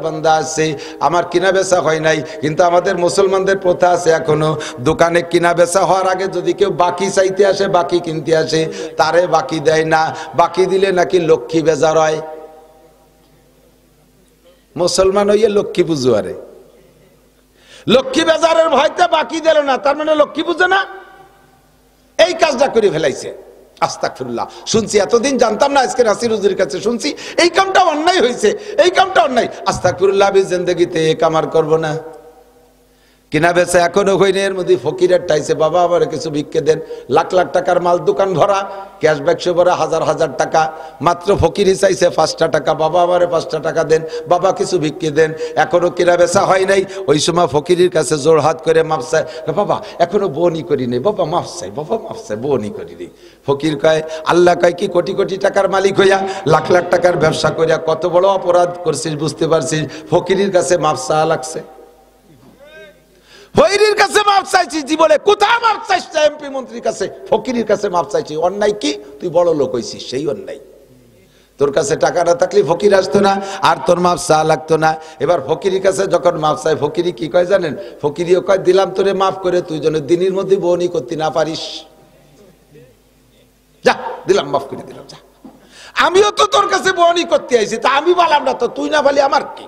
বান্দা আসছে, আমার কিনা বেচা হয় নাই। কিন্তু আমাদের মুসলমানদের প্রথা আছে, এখনো দোকানে কিনা বেচা হওয়ার আগে যদি কেউ বাকি চাইতে আসে, বাকি কিনতে আসে, তারে বাকি দেয় না, বাকি দিলে নাকি লক্ষ্মী বেজার হয়। মুসলমান হইয়ে লক্ষ্মী পুজো, আরে লক্ষ্মী বেজারের ভয়তে বাকি দিল না, তার মানে লক্ষ্মী পুজো না, এই কাজটা করে ফেলাইছে। আস্তাগফিরুল্লাহ, শুনছি এতদিন জানতাম না, আজকে নাসির হুজুরের কাছে শুনছি এই কামটা অন্যায় হয়েছে, এই কামটা অন্যায়। আস্তাগফিরুল্লাহ, আমি জিন্দেগিতে এই কাম আর করবো না। কিনা বেচা এখনো হয়নি, এর মধ্যে ফকিরের টাইছে, বাবা আমার কিছু ভিক্ষে দেন, লাখ লাখ টাকার মাল, দোকান ভরা, ক্যাশ বাক্সে ভরা হাজার হাজার টাকা, মাত্র ফকিরই চাইছে 5টা টাকা, বাবা আমারে 5টা টাকা দেন, বাবা কিছু ভিক্ষে দেন। এখনো কিনা বেচা হয় নাই, ওই সময় ফকিরের কাছে জোর হাত করে মাফ চায়, বাবা এখনো বনি করিনি, বাবা মাফ চাই, বনি করিনি। ফকির কয়, আল্লাহ কয় কি কোটি কোটি টাকার মালিক হইয়া লাখ লাখ টাকার ব্যবসা করিয়া কত বড় অপরাধ করছিস বুঝতে পারছিস, ফকিরের কাছে মাফ চাওয়া লাগছে। ফকিরের কাছে মাপ চাইছি জীবনে, কোথায় মাপ চাইছি? এমপি মন্ত্রীর কাছে, ফকিরের কাছে মাপ চাইছি। অন্যায় কি? তুই বড় লোক হইছিস, সেই অন্যায়। তোর কাছে টাকা না থাকলে ফকির আসতো না, আর তোর মাপ চা লাগতো না। এবার ফকিরের কাছে যখন মাপ চাই, ফকিরি কি কয় জানেন? ফকিরিও কয়, দিলাম তোরে মাফ করে, তুই যেন দিনের মধ্যে বনি করতে না পারিস, যা দিলাম, মাফ করে দিলাম, যা। আমিও তো তোর কাছে বনি করতে আইছি, তা আমি বললাম না তো, তুই না বলি আমার কি?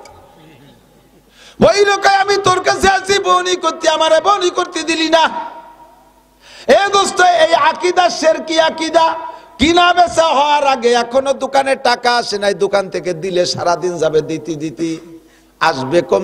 ওই রকম আমি তোর কাছে আছি বনি করতে, আমারে বনি করতে দিলি না। এ দোস্ত, এই আকীদা শিরকি আকীদা। কিনা বেচা হওয়ার আগে এখনো দোকানে টাকা আসে নাই, দোকান থেকে দিলে সারাদিন যাবে, দিতে আসবে কম,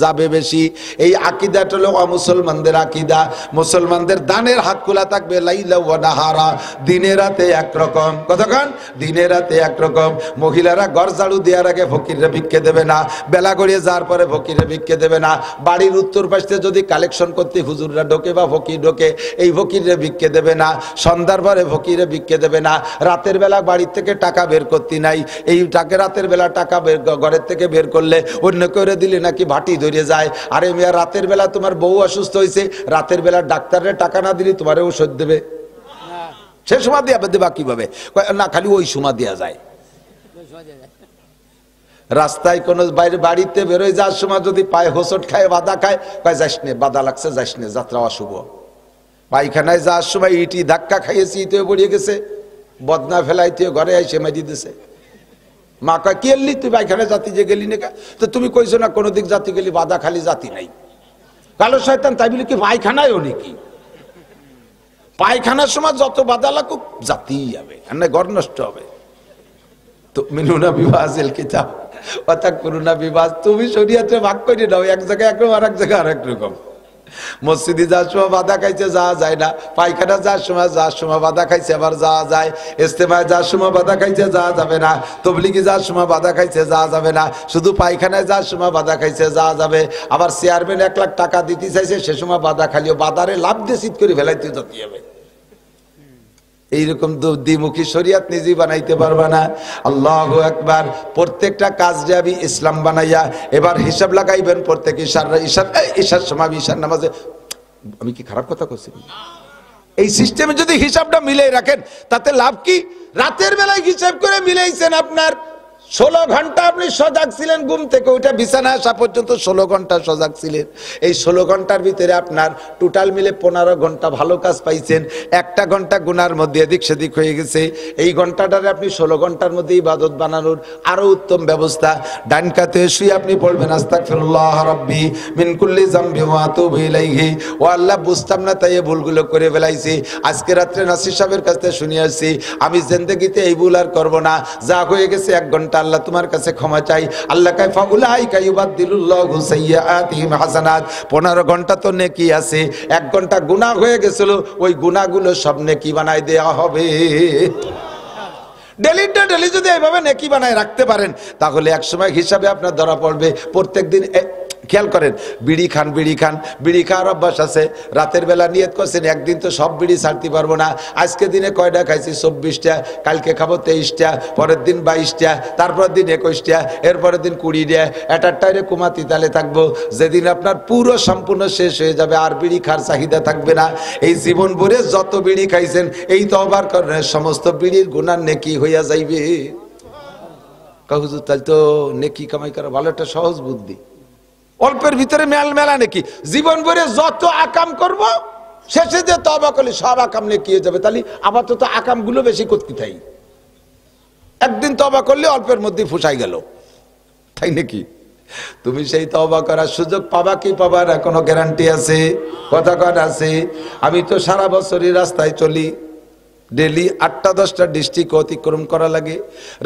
যাবে বেশি। এই আকীদাটা হলো অমুসলমানদের আকীদা। মুসলমানদের দানের হাত খোলা থাকবে লাইলা ওয়া নাহারা, দিনে রাতে একরকম। কতক্ষণ? দিনে রাতে একরকম। মহিলারা ঘর ঝাড়ু দেওয়ার আগে ফকিরে ভিক্ষে দেবে না, বেলা গড়িয়ে যাওয়ার পরে ফকিরে ভিক্ষে দেবে না। বাড়ির উত্তর পাশে যদি কালেকশন করতে হুজুররা ঢোকে বা ফকির ঢোকে, এই ফকিরে ভিক্ষে দেবে না। সন্ধ্যার পরে ফকিরে ভিক্ষে দেবে না। রাতের বেলা বাড়ির থেকে টাকা বের করতে নাই, এই টাকা রাতের বেলা টাকা ঘরের থেকে বের করলে অন্য করে দিলে নাকি ভাটি ধরে যায়। আরে মিয়া, রাতের বেলা তোমার বউ অসুস্থ হয়েছে, রাতের বেলা ডাক্তারের টাকা না দিলে তোমার ওষুধ দেবে? সে সময় দেবা কিভাবে? না, খালি ওই সময় দেওয়া যায়। রাস্তায় কোনো বাইরে বাড়িতে বেরোয় যাওয়ার সময় যদি পায়ে হোঁচট খায়, বাধা খায়, কয় যাস নে, বাধা লাগছে, যাস নে, যাত্রা অশুভ। পায়খানায় যাওয়ার সময় ইটি ধাক্কা খাইয়েছি, ইতেও পড়িয়ে গেছে, বদনা ফেলাইতে ঘরে এসে মারি দিছে। মা কয়, কি এলি তুই পায়খানা জাতি যে গেলি না? তো তুমি কইছো না কোনো দিক জাতি গেলি, বাধা খালি জাতি নাই। কালো শয়তান, তাই বলি কি পায়খানায় ও নাকি? পায়খানার সময় যত বাধা লাগুক জাতিই যাবে, না ঘর নষ্ট হবে। তো মিনুনা বিবাহিল কিতাব অর্থাৎ করুণা বিবাহ, তুমি শরীয়তে ভাগ করে দাও, এক জায়গায় একরকম আর এক জায়গায় আরেক রকম। মসজিদে যাওয়ার সময় বাধা খাইছে যাওয়া যায় না, পায়খানা যাওয়ার সময় বাধা খাইছে আবার যাওয়া যায়, ইস্তেমায় যাওয়ার সময় বাধা খাইছে যাওয়া যাবে না, তবলিগে যাওয়ার সময় বাধা খাইছে যাওয়া যাবে না, শুধু পায়খানায় যাওয়ার সময় বাধা খাইছে যাওয়া যাবে। আবার চেয়ারম্যান 1 লাখ টাকা দিতে চাইছে, সে সময় বাধা খালিও বাজারে লাভ দিয়ে শীত করে ফেলাইতে যেতে হবে। এইরকম দ্বিমুখী শরিয়াত নিজেই বানাইতে পারবা না। আল্লাহু আকবার। প্রত্যেকটা কাজ যে আমি ইসলাম বানাইয়া এবার হিসাব লাগাইবেন প্রত্যেক ঈশার সময় ঈশার নামাজে। আমি কি খারাপ কথা করছি? এই সিস্টেমে যদি হিসাবটা মিলাই রাখেন তাতে লাভ কি? রাতের বেলায় হিসাব করে মিলাইছেন, আপনার 16 ঘন্টা আপনি সজাগ ছিলেন, ঘুম থেকে ওইটা বিছানায় আসা পর্যন্ত 16 ঘন্টা সজাগ ছিলেন। এই 16 ঘন্টার ভিতরে আপনার টোটাল মিলে 15 ঘন্টা ভালো কাজ পাইছেন। 1টা ঘন্টা গুনার মধ্যে এদিক সেদিক হয়ে গেছে। এই ঘন্টাটারে আপনি 16 ঘন্টার মধ্যে ইবাদত বানানোর আরো উত্তম ব্যবস্থা। ডান কাতে শুয়ে আপনি পড়বেন আস্তাগফিরুল্লাহ রাব্বি মিন কুল্লি যামবি ওয়া আতুবু ইলাইহি। ও আল্লাহ, বুঝতাম না তাই এই ভুলগুলো করে ফেলাইছি। আজকে রাত্রে নাসির সাহেবের কাছ থেকে শুনে আসছি, আমি জিন্দেগিতে এই ভুল আর করব না। যা হয়ে গেছে 1 ঘন্টা আল্লাহ তোমার কাছে ক্ষমা চাই। আল্লাহ কয় ফাউলাইকা ইউবাদদিলুল্লাহু সাইয়্যাতিহিম হাসানাত। 15 ঘন্টা তো নেকি আছে, 1 ঘন্টা গুনাহ হয়ে গেছিল, ওই গুনাহগুলো সব নেকি বানাই দেওয়া হবে। ডেলি যদি এইভাবে নেকি বানায় রাখতে পারেন তাহলে একসময় হিসাবে আপনার ধরা পড়বে। প্রত্যেকদিন খেয়াল করেন, বিড়ি খান, বিড়ি খাওয়ার অভ্যাস আছে, রাতের বেলা নিয়ত করছেন একদিন তো সব বিড়ি ছাড়তে পারবো না, আজকে দিনে কয়টা খাইছি 24টা, কালকে খাবো 23টা, পরের দিন 22টা, তারপরের দিন 21টা, এরপরের দিন 20টা, এটার টাইরে কুমাতি তালে থাকবো। যেদিন আপনার পুরো সম্পূর্ণ শেষ হয়ে যাবে আর বিড়ি খাওয়ার চাহিদা থাকবে না। এই জীবন ভরে যত বিড়ি খাইছেন এই তওবার করেন, সমস্ত বিড়ির গুনাহ নেকি হইয়া যাইবে। হুজুর তাহলে তো নেকি কামাই করা ভালো একটা সহজ বুদ্ধি, অল্পের ভিতরে মেলা নাকি। জীবন ভরে যত আকাম করব শেষে যে তওবা করলে সব আকাম নেকি হয়ে যাবে। তাহলে আপাতত আকাম গুলো বেশি করতে থাই, একদিন তওবা করলে অল্পের মধ্যে ফুসাই গেল, তাই নাকি? তুমি সেই তওবা করার সুযোগ পাবা কি পাবা না কোনো গ্যারান্টি আছে? কথা কথা আছে। আমি তো সারা বছরই রাস্তায় চলি, ডেলি 8টা-10টা ডিস্ট্রিক্ট অতিক্রম করা লাগে,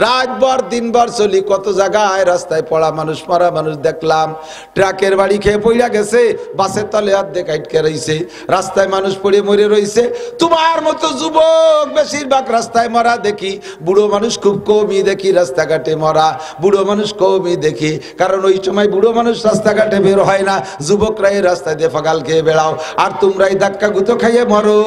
রাতভর দিনভর চলি, কত জায়গায় রাস্তায় পড়া মানুষ, মরা মানুষ দেখলাম। ট্রাকের বাড়ি খেয়ে পড়া গেছে, বাসের তলে অর্ধেক আটকে রয়েছে, রাস্তায় মানুষ পড়ে মরে রয়েছে। তোমার মতো যুবক বেশিরভাগ রাস্তায় মরা দেখি, বুড়ো মানুষ খুব কমই দেখি রাস্তাঘাটে মরা, বুড়ো মানুষ কমই দেখি, কারণ ওই সময় বুড়ো মানুষ রাস্তাঘাটে বের হয় না, যুবকরাই রাস্তায় দিয়ে ফাগাল খেয়ে বেড়াও, আর তোমরাই ধাক্কা গুঁতো খাইয়ে মরো।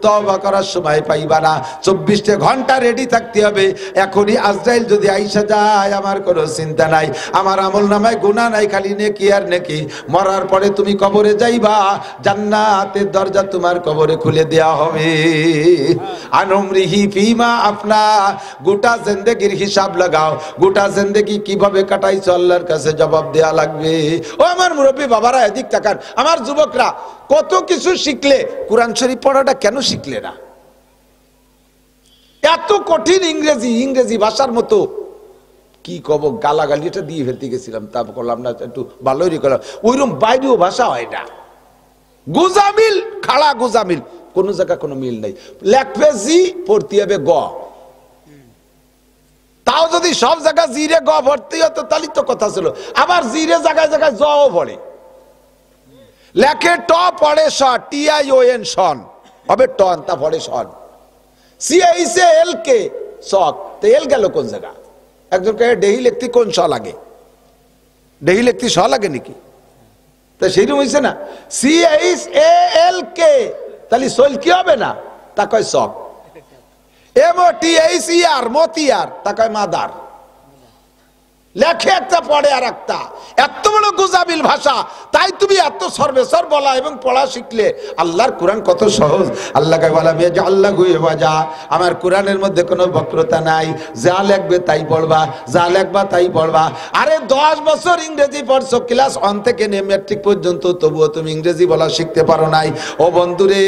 তওবা করার সময় পাইবা না, 24টা ঘন্টা রেডি থাকতে হবে। এখনই আজরাইল যদি আইসা যায় আমার কোনো চিন্তা নাই, আমার আমল নামায় গুনাহ নাই, খালি নেকি আর নেকি। মরার পরে তুমি কবরে যাইবা, জান্নাতের দরজা তোমার কবরে খুলে দেওয়া হবে। আনমরিহি ফিমা আপনা, গোটা জিন্দেগির হিসাব লাগাও, গোটা জিন্দেগি কিভাবে কাটাইছো আল্লাহর কাছে জবাব দেয়া লাগবে। ও আমার মুরব্বী বাবারা, এদিক তাকান, আমার যুবকরা, কত কিছু শিখলে কোরআন শরীফ পড়াটা কেন শিখলে না? এত কঠিন ইংরেজি ভাষার মতো কি কব, গালাগালি এটা দিয়ে ফেলতে গেছিলাম, তা করলাম না, একটু ভালোই করলাম। ওইরকম বাইরেও ভাষা হয় না, গুজামিল, খাড়া গুজামিল, কোন জায়গা কোনো মিল নাই। লেখবে জি, পড়তে হবে গ, তাও যদি সব জায়গায় জিরে গ ভর্তি হতো তাহলে তো কথা ছিল। আবার জিরে জায়গায় জায়গায় জ পড়ে, লেখে ট পড়ে স, TION সন, হবে টন, তা পড়ে সন। CICL কে শক, তো এল গেল কোন জায়গা? একজন কে ডেহি লিখতে কোন স লাগে? ডেহি লিখতে স লাগে নাকি? তা সেইরকম হয়েছে না, CICL কে, তাহলে সোল কি হবে না? তা কয় শক। MOTHER মতিয়ার, তা কয় মাদার। লেখে একটা পড়ে আর একটা, এত বড় গুজাবিল ভাষা, তাই তুমি এত সর্বেসর বলা এবং পড়া শিখলে। আল্লাহর কোরআন কত সহজ। আল্লাহ বলা যা, আমার কোরআনের মধ্যে কোনো বক্রতা নাই, যা লেখবে তাই পড়বা, যা লেখবা তাই পড়বা। আরে 10 বছর ইংরেজি পড়ছো, ক্লাস 1 থেকে নিয়ে ম্যাট্রিক পর্যন্ত, তবুও তুমি ইংরেজি বলা শিখতে পারো নাই। ও বন্ধুরে,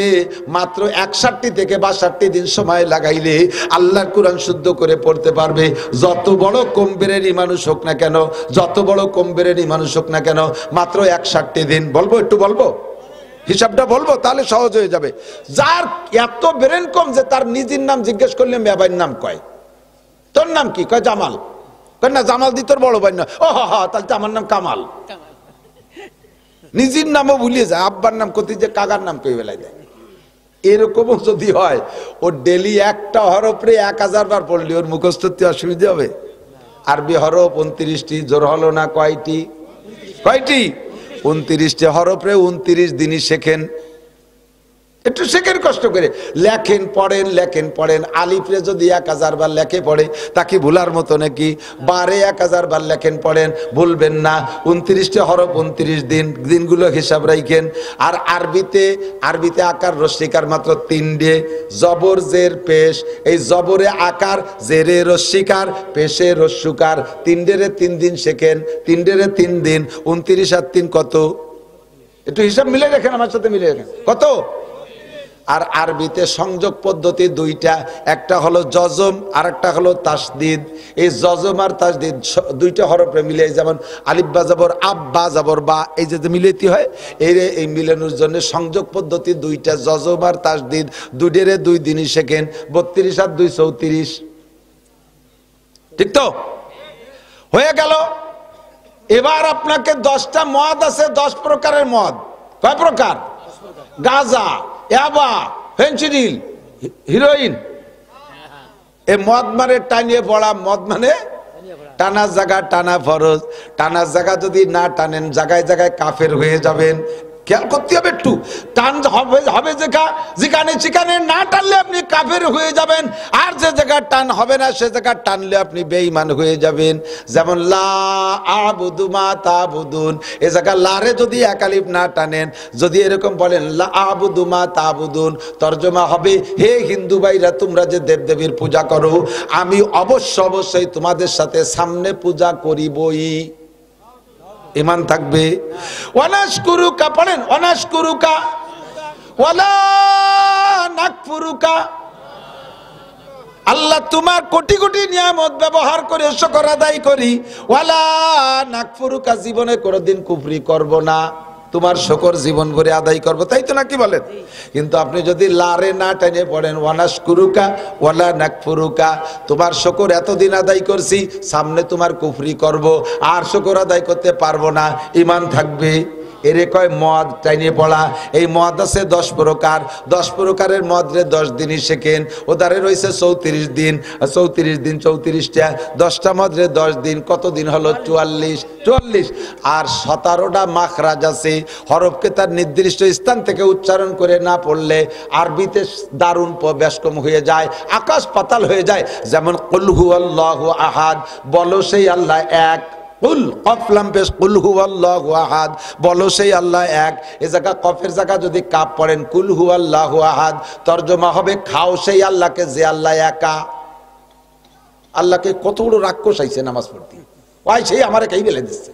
মাত্র 61 থেকে 62 দিন সময় লাগাইলে আল্লাহর কোরআন শুদ্ধ করে পড়তে পারবে। যত বড় কম্পিউটারি মানুষ হোক না কেন, যত বড় কম্পিউটারি মানুষ হোক না কেন, মাত্র 61 দিন। বলবো, একটু বলবো, হিসাবটা বলবো তাহলে সহজ হয়ে যাবে। যার এত ব্রেন কম যে তার নিজের নাম জিজ্ঞেস করলে মেয়ের নাম কয়, তোর নাম কি? কয় জামাল। কয় না, জামাল দি তোর বড় ভাই না। ও হা, তাহলে তো আমার নাম কামাল। নিজের নামও ভুলিয়ে যায়, আব্বার নাম কতি যে কাকার নাম কই বেলায় দেয়। এরকমও যদি হয়, ও ডেলি একটা হরফে 1000 বার পড়লে ওর মুখস্থ অসুবিধা হবে? আরবি হরফ 29টি, জোর হলো না কয়টি? 29টি হরফে 29 দিনই শেখেন। একটু শেখেন কষ্ট করে, লেখেন পড়েন। আলিফরে যদি 1000 বার লেখে পড়ে তাকে ভুলার মতো নাকি? বারে 1000 বার লেখেন পড়েন, ভুলবেন না। 29টি হরফ 29 দিন, দিনগুলো হিসাব রাখেন। আর আরবিতে আকার রস্যিকার মাত্র 3টে, জবর জের পেশ। এই জবরে আকার, জেরে রস্যিকার, পেশে রস্যুকার, 3 3 দিন শেখেন। 3 3 দিন, 29 আর 3 কত? একটু হিসাব মিলে রাখেন, আমার সাথে মিলে রাখেন। কত? আর আরবিতে সংযোগ পদ্ধতি 2টা, একটা হলো জজম আর একটা হলো তাসদিদ। এই জজম আর তাসদিদ 2টা হরফে মিলে, যেমন আলিফ বা জবর আব, বা জবর বা, এই যে মিলাইতে হয়, এই মিলানোর জন্য সংযোগ পদ্ধতি 2টা, জজম আর তাসদিদ। 2 দিনই শেখেন। 32 আর 2 34, ঠিক তো? হয়ে গেল। এবার আপনাকে 10টা মদ আছে, 10 প্রকারের মদ। কয় প্রকার? গাঁজা, ইয়াবা, ফেন্সিডিল, হিরোইন। এ মদ মানে টানিয়ে পড়া, মদ মানে টানা জায়গা, টানা ফরজ। টানার জায়গা যদি না টানেন, জায়গায় জায়গায় কাফের হয়ে যাবেন। খেয়াল করতে হবে একটু, টান হবে যেখানে না টানলে আপনি কাফের হয়ে যাবেন, আর যে জায়গা টান হবে না সে জায়গা টানলে আপনি বেঈমান হয়ে যাবেন। যেমন লা আবুদু মা তাবুদুন, এ জায়গা লারে যদি একালিফ না টানেন, যদি এরকম বলেন লা আবুদু মা তাবুদুন, তর্জমা হবে হে হিন্দু ভাইরা, তোমরা যে দেবদেবীর পূজা করো, আমি অবশ্যই তোমাদের সাথে সামনে পূজা করিবই। ঈমান থাকবে। ওয়ানাশকুরুকা পড়েন, ওয়ানাশকুরুকা ওয়ালা নাকফুরুকা। আল্লাহ তোমার কোটি কোটি নিয়ামত ব্যবহার করে শুকর আদায় করি। ওয়ালা নাকফুরুকা, জীবনে কোনোদিন কুফরি করব না, তোমার শুকর জীবন ভরে আদায় করব, তাই তো নাকি বলেন? কিন্তু আপনি যদি লারে না টেনে পড়েন ওয়ানাশকুরুকা ওয়ালা নাকফুরুকা, তোমার শুকর এতদিন আদায় করছি, সামনে তোমার কুফরি করব, আর শুকর আদায় করতে পারবো না, ঈমান থাকবে। এরে কয় মদ টাইনে পড়া। এই মদ আছে 10 প্রকার, 10 প্রকারের মদ রে 10 দিনই শেখেন। ওদারে রয়েছে 34 দিন, 34টা, 10টা মদ রে 10 দিন, কত দিন হলো? 44। আর 17টা মাখরাজ আছে, হরফকে তার নির্দিষ্ট স্থান থেকে উচ্চারণ করে না পড়লে আরবিতে দারুণ বেশকম হয়ে যায়, আকাশ পাতাল হয়ে যায়। যেমন কুল হুয়াল্লাহু আহাদ, বলো সেই আল্লাহ এক। কুল কফলাম পেশ, কুল হুয়াল্লাহু আহাদ, বলো সেই আল্লাহ এক। এ জায়গা কফের জায়গা যদি কাপ পড়েন, কুল হুয়াল্লাহু আহাদ, তর্জমা হবে খাও সেই আল্লাহকে যে আল্লাহ একা। আল্লাহকে কত বড় রাক্ষস আইছে নামাজ পড়তে, ওই সেই আমারে কাই বেলে দিচ্ছে।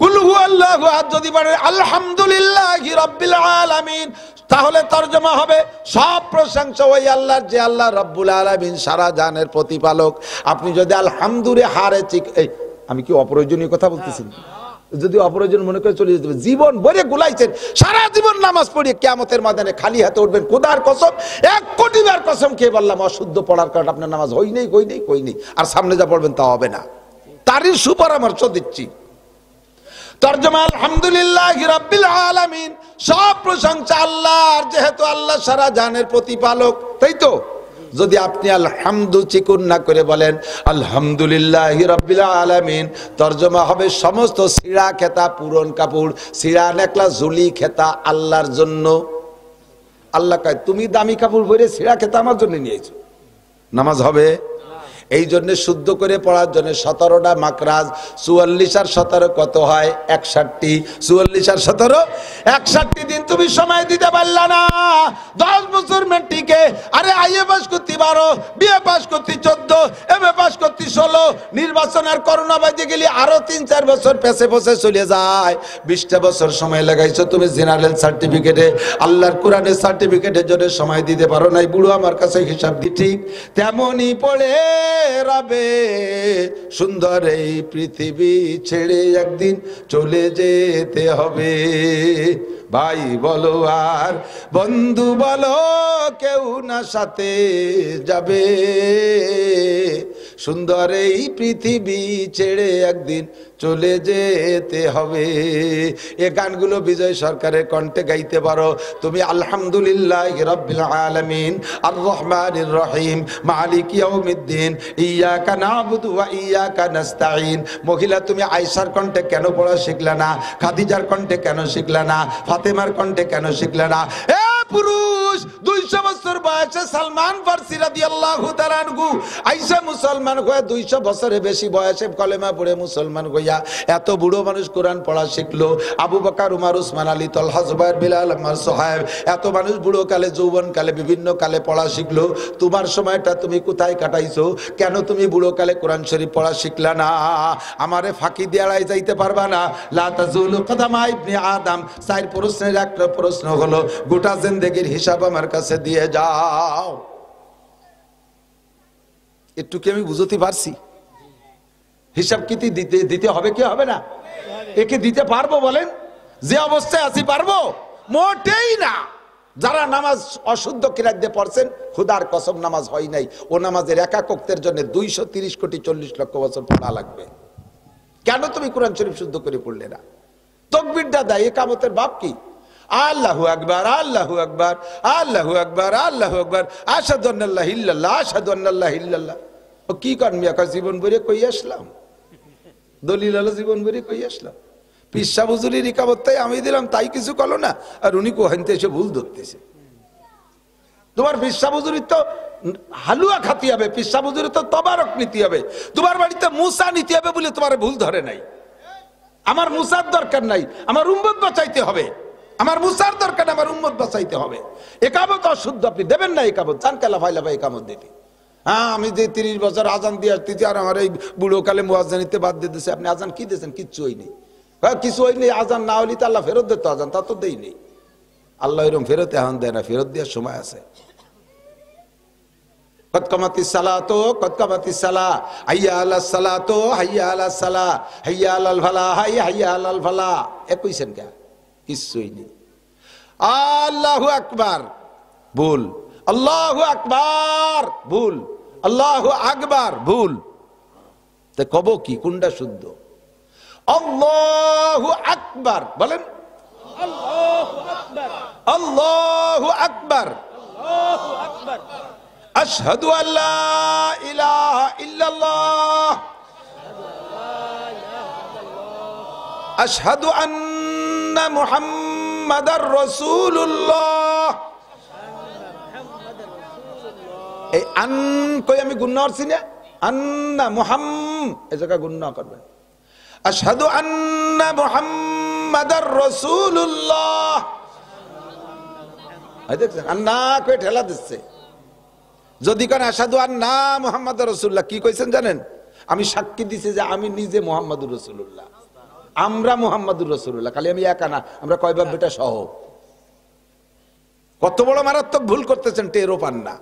কুল হুয়াল্লাহু আহাদ যদি পড়েন আলহামদুলিল্লাহি রাব্বিল আলামিন, তাহলে তর্জমা হবে সব প্রশংসা ওই আল্লাহর যে আল্লাহ রাব্বুল আলামিন, সারা জানের প্রতিপালক। আপনি যদি আলহামদুলিল্লাহ হারে আমি কি অপ্রয়োজনীয় কথা বলতেছি? যদি অপ্রয়োজন মনে করে চলে যেতে হবে। জীবন ভরে গুলাইছেন, সারা জীবন নামাজ পড়িয়ে কিয়ামতের ময়দানে খালি হাতে উঠবেন। খোদার কসম, 1 কোটি বার কসম খেয়ে বললাম, অশুদ্ধ পড়ার কারণে আপনার নামাজ হই নেই। আর সামনে যা পড়বেন তা হবে না, তারই সুপরামর্শ দিচ্ছি। তর্জমা আলহামদুলিল্লাহি রাব্বিল আলামিন, সব প্রশংসা আল্লাহর, যেহেতু আল্লাহ সারা জানের প্রতিপালক, তাই তো? যদি আপনি আলহামদু চিকুন না করে বলেন আলহামদুলিল্লাহি রাব্বিল আলামিন, তর্জমা হবে সমস্ত সিরা খেতা, পুরন কাপড়, সিরা নেকলা, ঝুলি খেতা আল্লাহর জন্য। আল্লাহ কয় তুমি দামি কাপড় পরে সিরা খেতা আমার জন্য নিয়েছো, নামাজ হবে? এই জন্য শুদ্ধ করে পড়ার জন্য 17টা মাকরাজ। 44 আর 17 কত হয়? 61। 44 আর 17 61 দিন তুমি সময় দিতে পারলা না। 10 বছর মেট্রিকে, আরে আইএ পাস করতে 12, বিএ পাস করতে 14, এমএ পাস করতে 16, নির্বাচন আর করোনা বাজে গেলে আরো 3-4 বছর পেছে চলে যায়। 20টা বছর সময় লাগাইছো তুমি জেনারেল সার্টিফিকেটে, আল্লাহর কোরআনের সার্টিফিকেটের জন্য সময় দিতে পারো নাই। বুড়ো আমার কাছে হিসাব দি, ঠিক তেমনই পড়ে রবে সুন্দর এই পৃথিবী ছেড়ে একদিন চলে যেতে হবে। ভাই বলো আর বন্ধু বলো, কেউ না সাথে যাবে, সুন্দর এই পৃথিবী ছেড়ে একদিন চলে যেতে হবে। এ গানগুলো বিজয় সরকারের কণ্ঠে গাইতে পারো তুমি। আলহামদুলিল্লাহ রাব্বিল আলামিন আর রহমানির রহিম মালিক ইয়াউমিদ্দিন ইয়্যাকা না'বুদু ওয়া ইয়্যাকা নাস্তাঈন। মহিলা তুমি আয়েশার কণ্ঠে কেন পড়া শিখলা না? খাদিজার কণ্ঠে কেন শিখলা না? ফাতেমার কণ্ঠে কেন শিখলা না? এ পুরুষ 200 বছর বয়সে সালমান ফারসি রাদিয়াল্লাহু তাআলা আনহু আয়েশা মুসলমান হয়ে 200 বছরের বেশি বয়সে কলেমা পড়ে মুসলমান হইয়া এত বুড়ো মানুষ কোরআন পড়া শিখলো। আবু বকর, উমর, উসমান, আলী, তালহা, জুবায়ের, বিলাল, আম্মার, সুহায়ব, এত মানুষ বুড়ো কালে, যৌবন কালে, বিভিন্ন কালে পড়া শিখলো। তোমার সময়টা তুমি কোথায় কাটাইছো? কেন তুমি বুড়ো কালে কোরআন শরীফ পড়া শিখলা না? আমারে ফাঁকি দিয়ে এড়াই যাইতে পারবা না। লা তাজুলু কদামা ইবনে আদম। 4 প্রশ্নের একটা প্রশ্ন হলো গোটা জিন্দেগীর হিসাব আমার কাছে দিয়ে যাও। একটু কি আমি বুঝতে পারছি? হিসাব কি দিতে হবে কি হবে না? একে দিতে পারবো বলেন? যে অবস্থায় আছি পারবো? মোটেই না। যারা নামাজ অশুদ্ধ কিরাত দিয়ে পড়ছেন, খুদার কসম নামাজ হয় নাই। ও নামাজের একাকত্বের জন্য 230 কোটি 40 লক্ষ বছর পড়া লাগবে। কেন তুমি কোরআন শরীফ শুদ্ধ করে পড়লে না? তাকবীরটা দেয়, ইকামতের বাপ কি? আল্লাহু আকবার, আল্লাহু আকবার, আল্লাহু আকবার, আল্লাহু আকবার, আশহাদু আন্না লা ইলাহা ইল্লাল্লাহ, আশহাদু আন্না লা ইলাহা ইল্লাল্লাহ। ও কি করেন মিয়া? জীবন ভরে কই আসলাম, দলিল হলো জীবন ভরে কই আসলাম। পিসা হুজুরির ইকামতটাই আমি দিলাম, তাই কিছু করলো না, আর উনি কোহাইতে এসে ভুল ধরতেছে। তোমার পিসা হুজুরির তো হালুয়া খাতি হবে, পিসা হুজুরির তো তবারক নিতে হবে, তোমার বাড়িতে মুসা নিতে হবে বলে তোমার ভুল ধরে নাই। আমার মুসার দরকার নাই, আমার উম্মত বাঁচাইতে হবে। আমার মুসার দরকার, আমার উম্মত বাঁচাইতে হবে। একামত অশুদ্ধ আপনি দেবেন না। একামত চান কেলা ভাইলা ভাই একামত দিতে। হ্যাঁ, আমি যে 30 বছর আজান দিয়ে আসতেছি আর আমার এই বুড়ো কালে মুয়াজ্জিনিতে বাদ দিয়ে দিচ্ছে। আপনি আজান কি দিয়েছেন? কিচ্ছু হয়নি। হ্যাঁ, কিছু হয়নি। আজান না হলে তো আল্লাহ ফেরত দিত। আজান তা তো দেয়নি আল্লাহ। এরকম ফেরত এখন দেয় না, ফেরত দেওয়ার সময় আছে। কদ কামাতিস সালাতু, কদ কামাতিস সালাহ, হাইয়া আলাস সালাতু, হাইয়া আলাস সালাহ, হাইয়া আলাল ফালাহ, হাইয়া আলাল ফালাহ। কইছেন কে? কিছুই নেই। আল্লাহু আকবার, ভুল। আল্লাহু আকবার, ভুল। আল্লাহু আকবার, ভুল। তে কব কি? কোনটা শুদ্ধ? আল্লাহু আকবার বলেন। আল্লাহু আকবার, আল্লাহু আকবার, আল্লাহু আকবার। আশহাদু আল্লা ইলাহা ইল্লাল্লাহ, আশহাদু আন্না মুহাম্মাদার রাসূলুল্লাহ। এই আন কই আমি গুণনা করছি না? আন্না মুহাম্মাদ এই জায়গা গুণনা করবেন। আশহাদু আন্না মুহাম্মাদার রাসূলুল্লাহ। এই দেখছেন আন্না কই ঠেলা দিচ্ছে। যদি কোন আশহাদু আন্না মুহাম্মাদার রাসূলুল্লাহ, কি কইছেন জানেন? আমি সাক্ষী দিছি যে আমি নিজে মুহাম্মাদুর রাসূলুল্লাহ, আমরা মুহাম্মাদুর রাসূলুল্লাহ। খালি আমি একা না, আমরা কয় বাপ বেটা সহ। কত বড় মারাত্মক ভুল করতেছেন, টেরও পান না।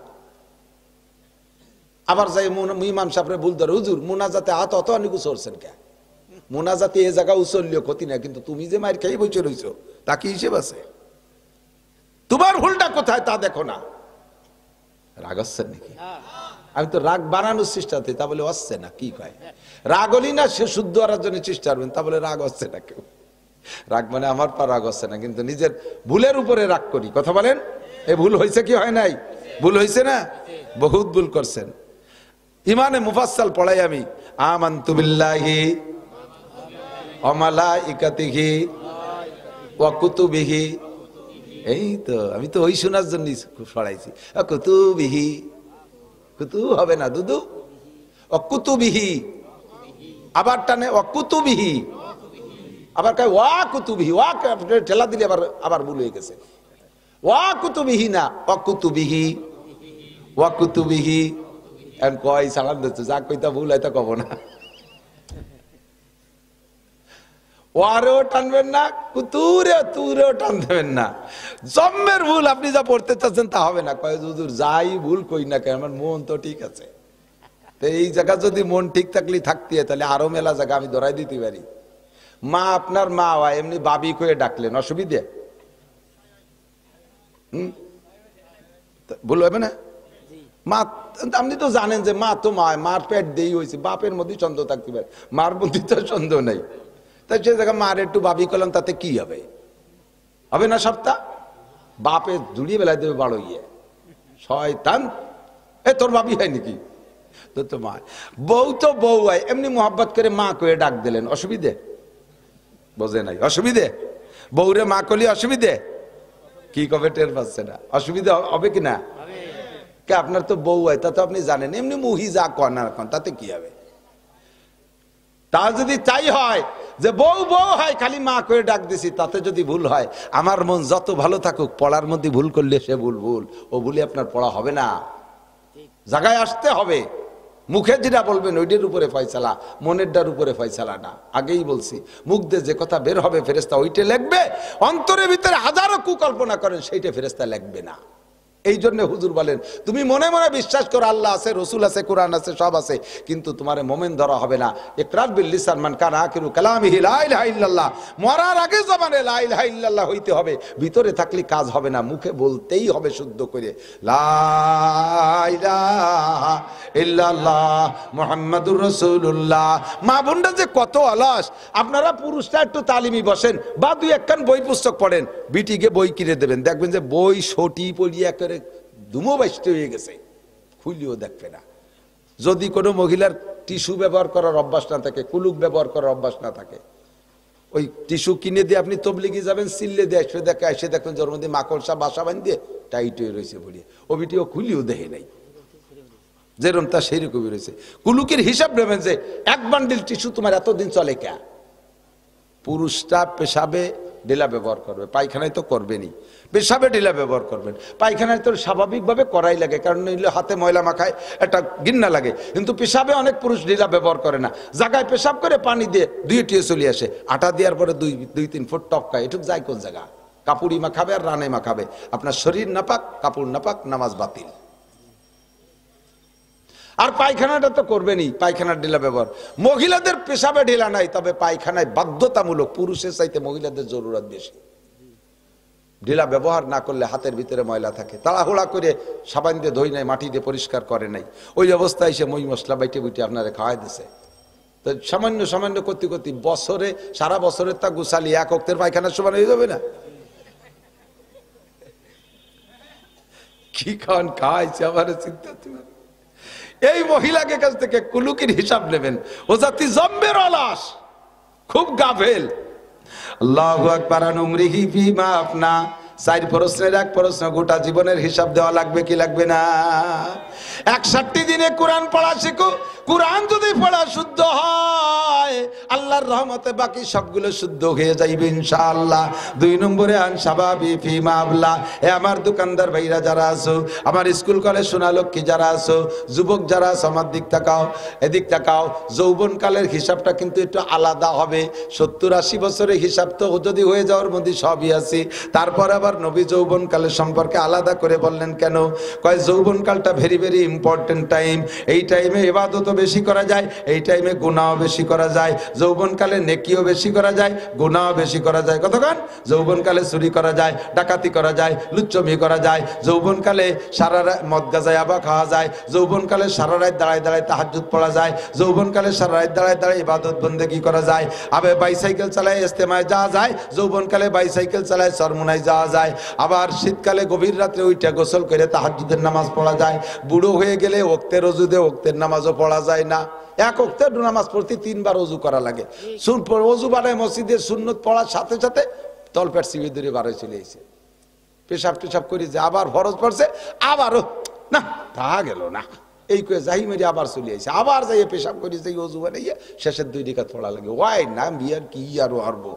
আবার যাই ইমাম সাহেবরে ভুল ধরে, হুজুর মুনাজাতে হাত অত অনেক উচলছেন কে? মুনাজাতে এ জায়গা উচললেও ক্ষতি না, কিন্তু তুমি যে মায়ের খেয়ে বসে রইছো তা কি হিসেব আছে? তোমার ভুলটা কোথায় তা দেখো না। রাগ হচ্ছেন নাকি? আমি তো রাগ বানানোর চেষ্টাতে, তা বলে হচ্ছে না। কি কয়? রাগ হলি না সে শুদ্ধ হওয়ার জন্য চেষ্টা করবেন, তা বলে রাগ হচ্ছে না কেউ। রাগ মানে আমার পা রাগ হচ্ছে না, কিন্তু নিজের ভুলের উপরে রাগ করি। কথা বলেন, এ ভুল হয়েছে কি হয় নাই? ভুল হয়েছে না? বহুত ভুল করছেন। ইমানে মুফাসসাল পড়াই আমি, আমানতু বিল্লাহি ওয়া মালাইকাতিহি ওয়া কুতুবিহি। এই তো আমি তো ওই শোনার জন্য পড়াইছি। কুতুবিহি, কুতু হবে না দুদু, অকুতুবিহি। আবার টানে অকুতুবিহি, আবার কয় ওয়া কুতুবিহি। ওয়া ঠেলা দিলে আবার ভুল হয়ে গেছে। ওয়া কুতুবিহি না, অকুতুবিহি, ওয়া কুতুবিহি। এখন কয় সালাম দিচ্ছে, যা কইতা ভুল হয়তো কব না। ওয়ারেও টানবেন না, কুতুরে তুরেও টান দেবেন না। জম্মের ভুল আপনি যা পড়তে চাচ্ছেন তা হবে না। কয় হুজুর যাই ভুল কই না কেন, আমার মন তো ঠিক আছে। তো এই জায়গা যদি মন ঠিক থাকলে থাকতে হয়, তাহলে আরো মেলা জায়গা আমি ধরাই দিতে পারি। মা আপনার মা হয়, এমনি বাবি কয়ে ডাকলেন, অসুবিধে? ভুল হবে না? মা, আপনি তো জানেন যে মা তো মার পেট দিয়ে হয়েছে, বাপের মধ্যে সন্দেহ থাকতে পারে, মার মধ্যে তো সন্দেহ নেই। তাই সে জায়গায় মার একটু ভাবি করলাম, তাতে কি হবে? হবে না সপ্তাহ? বাপে জুড়িয়ে বেলায় দেবে বাড়ো ইয়ে শয়তান, এ তোর ভাবি হয় নাকি? তো মা, বউ তো বউ হয়, এমনি মোহাব্বত করে মা করে ডাক দিলেন, অসুবিধে? বোঝে নাই অসুবিধে? বউরে মা করলে অসুবিধে? কি কবে টের পাচ্ছে না? অসুবিধা হবে কি না? কে আপনার তো বউ হয়, তা তো আপনি জানেন, এমনি মুহি যা কন আর কন, তাতে কি হবে? তা যদি তাই হয় যে বউ বউ হয়, খালি মা করে ডাক দিছি, তাতে যদি ভুল হয়, আমার মন যত ভালো থাকুক, পড়ার মধ্যে ভুল করলে সে ভুল, ও ভুলে আপনার পড়া হবে না। জায়গায় আসতে হবে, মুখে যেটা বলবেন ওইটার উপরে ফয়সালা, মনেরটার উপরে ফয়সালা না। আগেই বলছি, মুখ দিয়ে যে কথা বের হবে ফেরেশতা ওইটা লিখবে, অন্তরের ভিতরে হাজারো কুকল্পনা করেন সেইটা ফেরেশতা লিখবে না। এই জন্য হুজুর বলেন, তুমি মনে মনে বিশ্বাস করো আল্লাহ আছে, রসুল আছে, কোরআন আছে, সব আছে, কিন্তু তোমার মোমেন ধরা হবে না। ইকরার বিল লিসান মান কানা আখিরু কালামিহি লা ইলাহা ইল্লাল্লাহ, মরার আগে জবানে লা ইলাহা ইল্লাল্লাহ হইতে হবে, ভিতরে থাকলে কাজ হবে না, মুখে বলতেই হবে শুদ্ধ করে লা ইলাহা ইল্লাল্লাহ মুহাম্মাদুর রাসূলুল্লাহ। মা বোনরা যে কত অলস, আপনারা পুরুষরা একটু তালিমি বসেন বা দুই একখান বই পুস্তক পড়েন, বিটিকে বই কিনে দেবেন, দেখবেন যে বই সটি পড়িয়া করে দুমো বাইশট হয়ে গেছে, খুলিও দেখবে না। যদি কোনো মহিলার টিস্যু ব্যবহার করার অভ্যাস না থাকে, কুলুক ব্যবহার করার অভ্যাস না থাকে, ওই টিস্যু কিনে দিয়ে আপনি তবলিগে যাবেন, সিললে দিয়ে এসে দেখবেন জোর মধ্যে মাকড়সা বাসা বাঁধিয়ে টাইট হয়ে রয়েছে বলিয়ে, ও বিটিও খুলিও দেখে নাই, যেরকম তা সেই রকমই রয়েছে। কুলুকের হিসাব নেবেন যে এক বান্ডিল টিস্যু তোমার এতদিন চলে কে? পুরুষটা পেশাবে ঢিলা ব্যবহার করবে, পায়খানায় তো করবেনই, পেশাবে ঢিলা ব্যবহার করবেন, পায়খানায় তো স্বাভাবিকভাবে করাই লাগে, কারণ নইলে হাতে ময়লা মাখায় একটা ঘৃণা লাগে, কিন্তু পেশাবে অনেক পুরুষ ঢিলা ব্যবহার করে না, জায়গায় পেশাব করে পানি দিয়ে ধুয়ে চলে আসে, আটা দেওয়ার পরে 2-3 ফুট টপকায়, এটুক যায় কোন জায়গা? কাপড়ি মাখাবে আর রানে মাখাবে, আপনার শরীর নাপাক, কাপড় নাপাক, নামাজ বাতিল। আর পায়খানাটা তো করবেনই, পায়খানার ঢিলা ব্যবহার। মহিলাদের পেশাবে ঢিলা নাই, তবে পায়খানায় বাধ্যতামূলক, পুরুষের চাইতে মহিলাদের জরুরত বেশি। ঢিলা ব্যবহার না করলে হাতের ভিতরে ময়লা থাকে, তাড়াহুড়া করে সাবান দিয়ে ধুই নাই, মাটি দিয়ে পরিষ্কার করে নাই, ওই অবস্থায় সে মই মশলা বাইটে বুটে আপনারা খাওয়াই দিছে। তো সামান্য সামান্য করতে করতে বছরে, সারা বছরের তা গুছালি এক অক্তের পায়খানার সমান হয়ে যাবে না? কি খান খাওয়াইছে আমার চিন্তা। এই মহিলাকে কাছ থেকে কুলুকির হিসাব নেবেন, ও জাতি জম্বের অলস, খুব গাফেল। আল্লাহু আকবার। আনুমরিহি ফিমা আফনা, 4 প্রশ্নের 1 প্রশ্ন, গোটা জীবনের হিসাব দেওয়া লাগবে কি লাগবে না? 61 দিনে কোরআন পড়া শিখো, কোরআন যদি পড়া শুদ্ধ হয় আল্লাহর রহমতে বাকি সবগুলো শুদ্ধ হয়ে যাইবে ইনশাআল্লাহ। 2 নম্বরে আন শাবাবি ফিমা আবলা, এ আমার দোকানদার ভাইরা যারা আছো, আমার স্কুল কলেজ সোনালক্ষ্মী যারা আছো, যুবক যারা আছো, আমার দিক তাকাও, এদিক তাকাও। যৌবনকালের হিসাবটা কিন্তু একটু আলাদা হবে। 70-80 বছরের হিসাব তো যদি হয়ে যাওয়ার মধ্যে সবই আছে, তারপর আবার নবী যৌবনকালের সম্পর্কে আলাদা করে বললেন কেন? কয় যৌবনকালটা ভেরি ভেরি ইম্পর্টেন্ট টাইম, এই টাইমে ইবাদতও বেশি করা যায়, এই টাইমে গুনাহও বেশি করা যায়, যৌবনকালে নেকিও বেশি করা যায়, গুনাহও বেশি করা যায়। কতক্ষণ? যৌবনকালে চুরি করা যায়, ডাকাতি করা যায়, লুচ্চমি করা যায়, যৌবনকালে সারা রাত মদ গাঁজা ইয়াবা খাওয়া যায়, যৌবনকালে সারা রাত দাঁড়ায় দাঁড়ায় তাহাজ্জুদ পড়া যায়, যৌবনকালে সারা রাত দাঁড়ায় দাঁড়ায় ইবাদত বন্দেগী করা যায়, আবার বাইসাইকেল চালায় ইস্তেমায় যাওয়া যায়, যৌবনকালে বাইসাইকেল চালায় চরমুনায় যাওয়া যায়, আবার শীতকালে গভীর রাত্রে ওইটা গোসল করে তাহাজ্জুদের নামাজ পড়া যায়, বুড়ো হয়ে গেলে ওক্তের অজুদে ওক্তের নামাজও পড়া যায় না। 1 ওক্তের নামাজ পড়তে 3 বার অজু করা লাগে। অজু বানায় মসজিদের সুন্নত পড়ার সাথে সাথে তলপেট চিবিয়ে ধরে বারো চলে এসে পেশাব টেশাব করে যে আবার ফরজ পড়ছে, আবারও না তা গেল না, এই করে যাই মেরে আবার চলে আসে, আবার যাইয়ে পেশাব করে যাই অজু বানাইয়ে শেষের 2 রেখাত পড়া লাগে। ওয়াই না বিয়ার কি আরো হারবো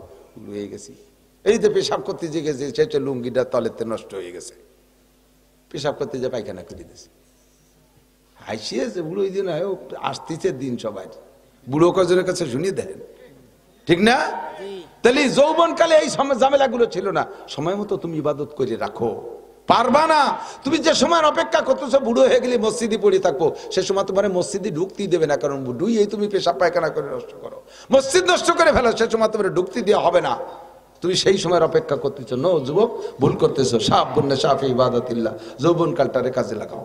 হয়ে গেছি, এই যে পেশাব করতে যে গেছে সেটা লুঙ্গিটা তলেতে নষ্ট হয়ে গেছে, পেশাব করতে যে পায়খানা করে দিয়েছে। হাসিয়েছে বুড়ো, ওই দিন আসতেছে দিন সবাই, বুড়ো কজনের কাছে শুনিয়ে দেন, ঠিক না? তাহলে যৌবনকালে এই ঝামেলাগুলো ছিল না। সময় মতো তুমি ইবাদত করে রাখো, পারবা না। তুমি যে সময় অপেক্ষা করতেছো বুড়ো হয়ে গেলে মসজিদে পড়ে থাকবো, সে সময় তোমার মসজিদে ঢুকতেই দেবে না, কারণ বুড়োই তুমি পেশাব পায়খানা করে নষ্ট করো, মসজিদ নষ্ট করে ফেলো, সে সময় তোমার ঢুকতে দেওয়া হবে না। তুমি সেই সময়ের অপেক্ষা করতেছো। নো যুবক, ভুল করতেছো। শাবুন শাফি ইবাদাতিল্লাহ, যৌবন কালটারে কাজে লাগাও।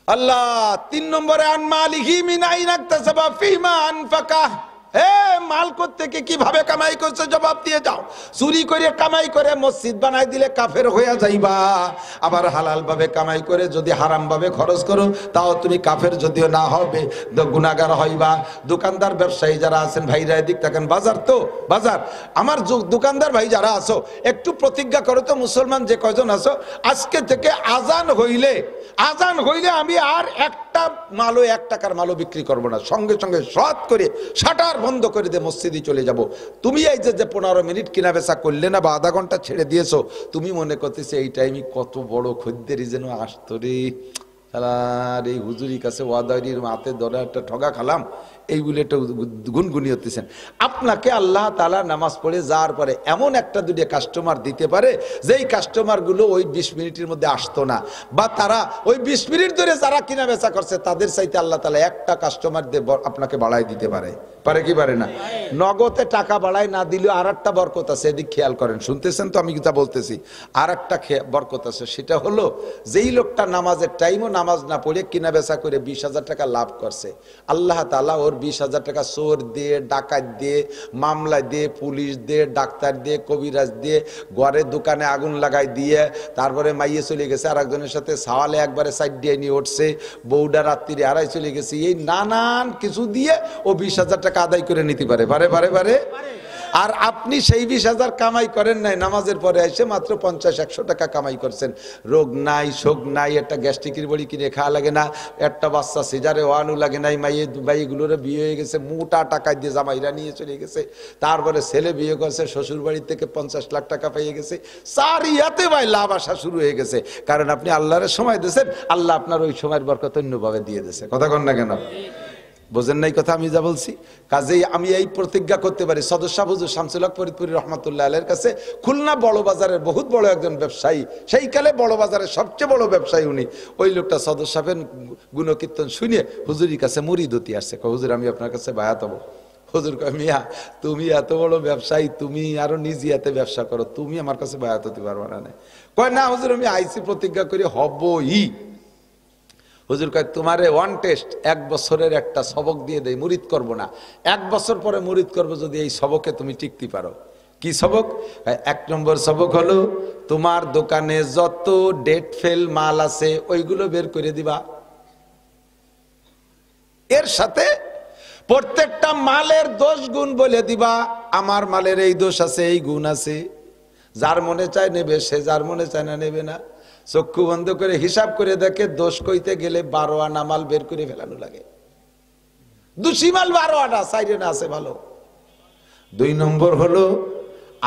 আল্লাহ 3 নম্বরে আন মালিহি মিন আইনা ইকতাসাবা ফিমা আনফাকা। মাল থেকে কিভাবে কামাই করছে জবাব দিয়ে যাও। চুরি করে কামাই করে মসজিদ বানাই দিলে কাফের হইয়া যাইবা। আবার হালাল ভাবে কামাই করে যদি হারাম ভাবে খরচ করো তাও তুমি কাফের যদিও না হবে গুনাহগার হইবা। দোকানদার ব্যবসায়ী যারা আছেন ভাইরা এদিক থাকেন, বাজার তো বাজার, আমার দোকানদার ভাই যারা আছো একটু প্রতিজ্ঞা করো তো, মুসলমান যে কয়জন আছো, আজকে থেকে আজান হইলে আমি আর একটা মালও 1 টাকার মালও বিক্রি করবো না। সঙ্গে সঙ্গে সৎ করে শাটার বন্ধ করে দিয়ে মসজিদে চলে যাব। তুমি এই যে 15 মিনিট কিনা বেচা করলে না বা আধা ঘন্টা ছেড়ে দিয়েছো, তুমি মনে করতেছো এই টাইমে কত বড় খদ্দেরই যেন আসতো রে, আর এই হুজুরির কাছে ওয়াদারির মাতে ধরে একটা ঠগা খালাম, এইগুলো একটা গুনগুনি হতেছেন। আপনাকে আল্লাহ তাআলা নামাজ পড়ে যাওয়ার পরে এমন একটা দুটো কাস্টমার দিতে পারে যেই কাস্টমারগুলো ওই 20 মিনিটের মধ্যে আসতো না, বা তারা ওই 20 মিনিট ধরে যারা কিনা বেচা করছে তাদের চাইতে আল্লাহ তাআলা একটা কাস্টমার দিয়ে আপনাকে বাড়াই দিতে পারে। পারে কি পারে না? নগদে টাকা বাড়ায় না দিলেও আর একটা বরকত আছে, এদিক খেয়াল করেন, শুনতেছেন তো আমি যেটা বলতেছি। আর একটা বরকত আছে, সেটা হলো যেই লোকটা নামাজের টাইমও নামাজ না পড়ে কিনা বেচা করে 20,000 টাকা লাভ করছে, আল্লাহ তাআলা ওর 20,000 টাকা চোর দিয়ে, ডাকাত দিয়ে, মামলা দিয়ে, পুলিশ দিয়ে, ডাক্তার দিয়ে, কবিরাজ দিয়ে, ঘরে দোকানে আগুন লাগাই দিয়ে, তারপরে মাইয়ে চলে গেছে আর একজনের সাথে সাওয়ালে একবারে সাইড দিয়ে নিয়ে উঠছে, বউডা রাত্রিরে আড়াই চলে গেছে, এই নানান কিছু দিয়ে ও 20,000 টাকা আদায় করে নিতে পারে। আর আপনি সেই 20,000 কামাই করেন নাই, নামাজের পরে এসে মাত্র 50-100 টাকা কামাই করছেন। রোগ নাই, শোক নাই, একটা গ্যাস্ট্রিকের বড়ি কিনে খাওয়া লাগে না, একটা বাচ্চা সিজারে ওয়ানু লাগে নাই, মাইগুলোরে বিয়ে হয়ে গেছে, মোটা টাকা দিয়ে জামাইরা নিয়ে চলে গেছে, তারপরে ছেলে বিয়ে করছে, শ্বশুর বাড়ির থেকে 50 লাখ টাকা পেয়ে গেছে, সারিয়াতে ভাই লাভ আসা শুরু হয়ে গেছে। কারণ আপনি আল্লাহর সময় দিয়েছেন, আল্লাহ আপনার ওই সময়ের বরকত অন্যভাবে দিয়ে দিয়েছে। কথা কন না কেন? বোঝেন নাই কথা আমি যা বলছি? কাজেই আমি এই প্রতিজ্ঞা করতে পারি, সদস্য হুজুর শামসুল হক ফরিদপুরি রহমাতুল্লাহ আলাইহির কাছে খুলনা বড় বাজারের বহুত বড় একজন ব্যবসায়ী, সেই কালে বড় বাজারের সবচেয়ে বড় ব্যবসায়ী উনি। ওই লোকটা সদস্য সাহেবের গুণকীর্তন শুনে হুজুরির কাছে মুরিদ হতে আসছে, হুজুর আমি আপনার কাছে বায়াত হবো। হুজুর কয়, মিয়া তুমি এত বড় ব্যবসায়ী, তুমি আরো নিজে এতে ব্যবসা করো, তুমি আমার কাছে বায়াত হতে পারবা না? কয় না হুজুর, আমি আইসি প্রতিজ্ঞা করি হবই। হুজুর কয়, তোমারে ওয়ান টেস্ট 1 বছরের একটা সবক দিয়ে দেয়, মুরিদ করবো না, 1 বছর পরে মুরিদ করবো যদি এই সবকে তুমি টিকতে পারো। কি সবক? 1 নম্বর সবক হলো তোমার দোকানে যত ডেট ফেল মাল আছে ওইগুলো বের করে দিবা, এর সাথে প্রত্যেকটা মালের দোষ গুণ বলে দিবা, আমার মালের এই দোষ আছে, এই গুণ আছে, যার মনে চায় নেবে, সে যার মনে চায় না নেবে না। চক্ষু বন্ধ করে হিসাব করে দেখে দোষ কইতে গেলে 12 আনা মাল বের করে ফেলানো লাগে, দোষী মাল 12 আনা, সাইডে না আছে ভালো। 2 নম্বর হলো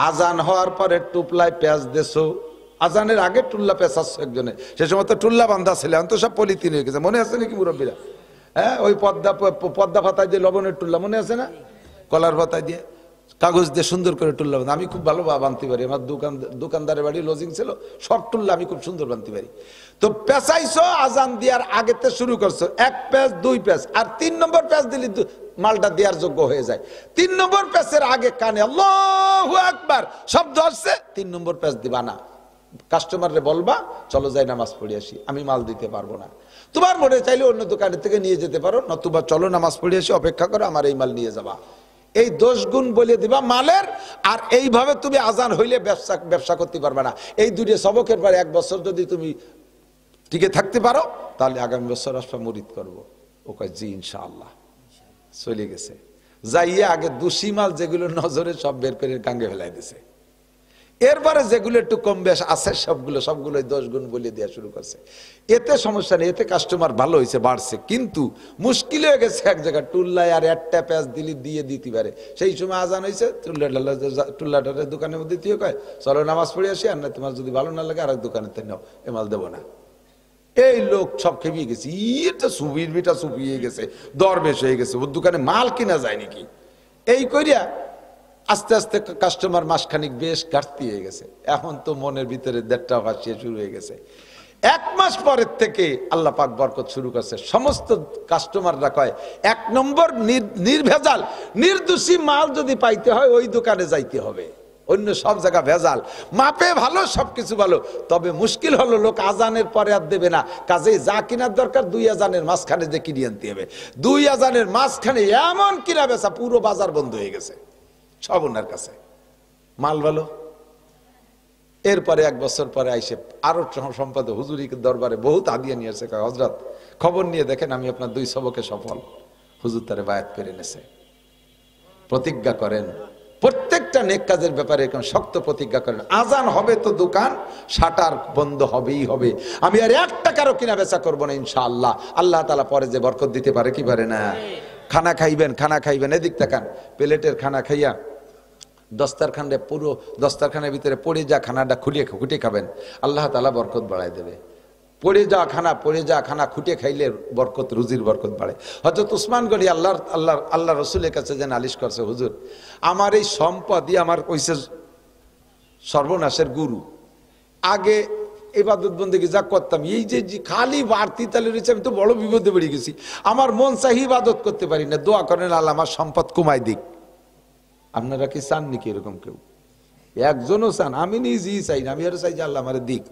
আজান হওয়ার পরে টুপলায় পেঁয়াজ দেছো, আজানের আগে টুল্লা পেঁচাচ্ছ একজনে, সে সময় তো টুল্লা বান্ধা ছিল, এখন তো সব পলিথিন হয়ে গেছে, মনে আছে নাকি মুরব্বীরা? হ্যাঁ, ওই পদ্মা পাতায় দিয়ে লবণের টুল্লা মনে আছে না, কলার পাতায় দিয়ে কাগজ দিয়ে সুন্দর করে টুল্লা বাঁধা, আমি খুব ভালো বানতে পারি, আমার দোকানদারের বাড়ি লজিং ছিল, সব টুল্লা আমি খুব সুন্দর বানতে পারি। তো পেঁচাইছো, আজান দেওয়ার আগেতে শুরু করছো, 1 প্যাঁচ 2 প্যাঁচ, আর 3 নম্বর প্যাঁচ দিলে মালটা দেওয়ার যোগ্য হয়ে যায়। 3 নম্বর প্যাঁচের আগে কানে আল্লাহু আকবার শব্দ আসছে, 3 নম্বর প্যাঁচ দিবা না, কাস্টমাররে বলবা চলো যাই নামাজ পড়ে আসি, আমি মাল দিতে পারবো না। তোমার মনে চাইলে অন্য দোকানের থেকে নিয়ে যেতে পারো, নতুবা চলো নামাজ পড়ে আসি, অপেক্ষা করো, আমার এই মাল নিয়ে যাবা। এই 10 গুণ বলে দিবা মালের, আর এইভাবে তুমি আজান হইলে ব্যবসা করতে পারবে না। এই 2 সবকের পর 1 বছর যদি তুমি টিকে থাকতে পারো, তাহলে আগামী বছর আসবা মুরিদ করবো। ও কয় জি ইনশাআল্লাহ। চলে গেছে, যাইয়ে আগে দোষী মাল যেগুলো নজরে সব বের করে গাঙ্গে ফেলাই দিছে, এরপরে যেগুলো একটু কম বেশ আছে সবগুলো 10 গুণ বলে দেওয়া শুরু করছে। এতে সমস্যা নেই, এতে কাস্টমার ভালো হয়েছে, বাড়ছে, কিন্তু মুশকিল হয়ে গেছে এক জায়গায় টুল্লায় আর একটা প্যাঁচ দিয়ে দিতে পারে। সেই সময় আজান হয়েছে, টুল্লাটার দোকানের মধ্যে দিয়ে কয় চলো নামাজ পড়ে আসি, আর না তোমার যদি ভালো না লাগে আর এক দোকানের থেকে নাও, এ মাল দেবো না। এই লোক সব খেপিয়ে গেছে, এটা সুবিটা সুপিয়ে গেছে, দরবেশ হয়ে গেছে, ওর দোকানে মাল কিনা যায় নাকি, এই করিয়া আস্তে আস্তে কাস্টমার মাসখানিক বেশ ঘাটতি হয়ে গেছে। এখন তো মনের ভিতরে দেড়টা ভাসিয়ে শুরু হয়ে গেছে। এক মাস পরের থেকে আল্লাহ পাক বরকত শুরু করছে। সমস্ত কাস্টমাররা কয় 1 নম্বর নির্ভেজাল নির্দোষী মাল যদি পাইতে হয় ওই দোকানে যাইতে হবে, অন্য সব জায়গা ভেজাল। মাপে ভালো, সবকিছু ভালো, তবে মুশকিল হলো লোক আজানের পরে আর দেবে না। কাজেই যা কেনার দরকার 2 আজানের মাঝখানে যে কিনে আনতে হবে। 2 আজানের মাঝখানে এমন কিনা বেচা, পুরো বাজার বন্ধ হয়ে গেছে সব ওনার কাছে, মাল ভালো। এরপরে 1 বছর পরে আইসে আরো সম্পাদক হুজুরি দরবারে বহুত হাদিয়া নিয়ে আসে। হযরত খবর নিয়ে দেখেন আমি আপনার 2 সবকে সফল। হুজুর তারে বায়াত করে নেছে। প্রতিজ্ঞা করেন, প্রত্যেকটা নেক কাজের ব্যাপারে এখন শক্ত প্রতিজ্ঞা করেন, আজান হবে তো দোকান শাটার বন্ধ হবেই হবে, আমি আর 1 টাকারও কিনা বেচা করবো না ইনশাআল্লাহ। আল্লাহ তাআলা পরে যে বরকত দিতে পারে কি পারে না। খানা খাইবেন, এদিক তাকান, প্লেটের খানা খাইয়া দস্তারখানে, পুরো দস্তারখানের ভিতরে পড়ে যা খানাটা খুঁটে খাবেন, আল্লাহ তাআলা বরকত বাড়ায় দেবে। পড়ে যা খানা খুঁটে খাইলে বরকত, রুজির বরকত বাড়ে। হযরত উসমান গনি আল্লাহ রসুলের কাছে যে নালিশ করছে, হুজুর আমার এই সম্পদই আমার কইছে সর্বনাশের গুরু। আগে ইবাদত বন্দেগী যা করতাম, এই যে খালি বাড়তি তালে রয়েছে, আমি তো বড় বিপদে পড়ে গেছি। আমার মন চাই ইবাদত করতে পারি না, দোয়া করেন আল্লাহ আমার সম্পদ কমাই দিক। আপনারা কি চান নাকি এরকম? কেউ একজনও চান? আমি নিজেই চাই না, আমি আরো চাই যে আল্লাহ আমার দিক।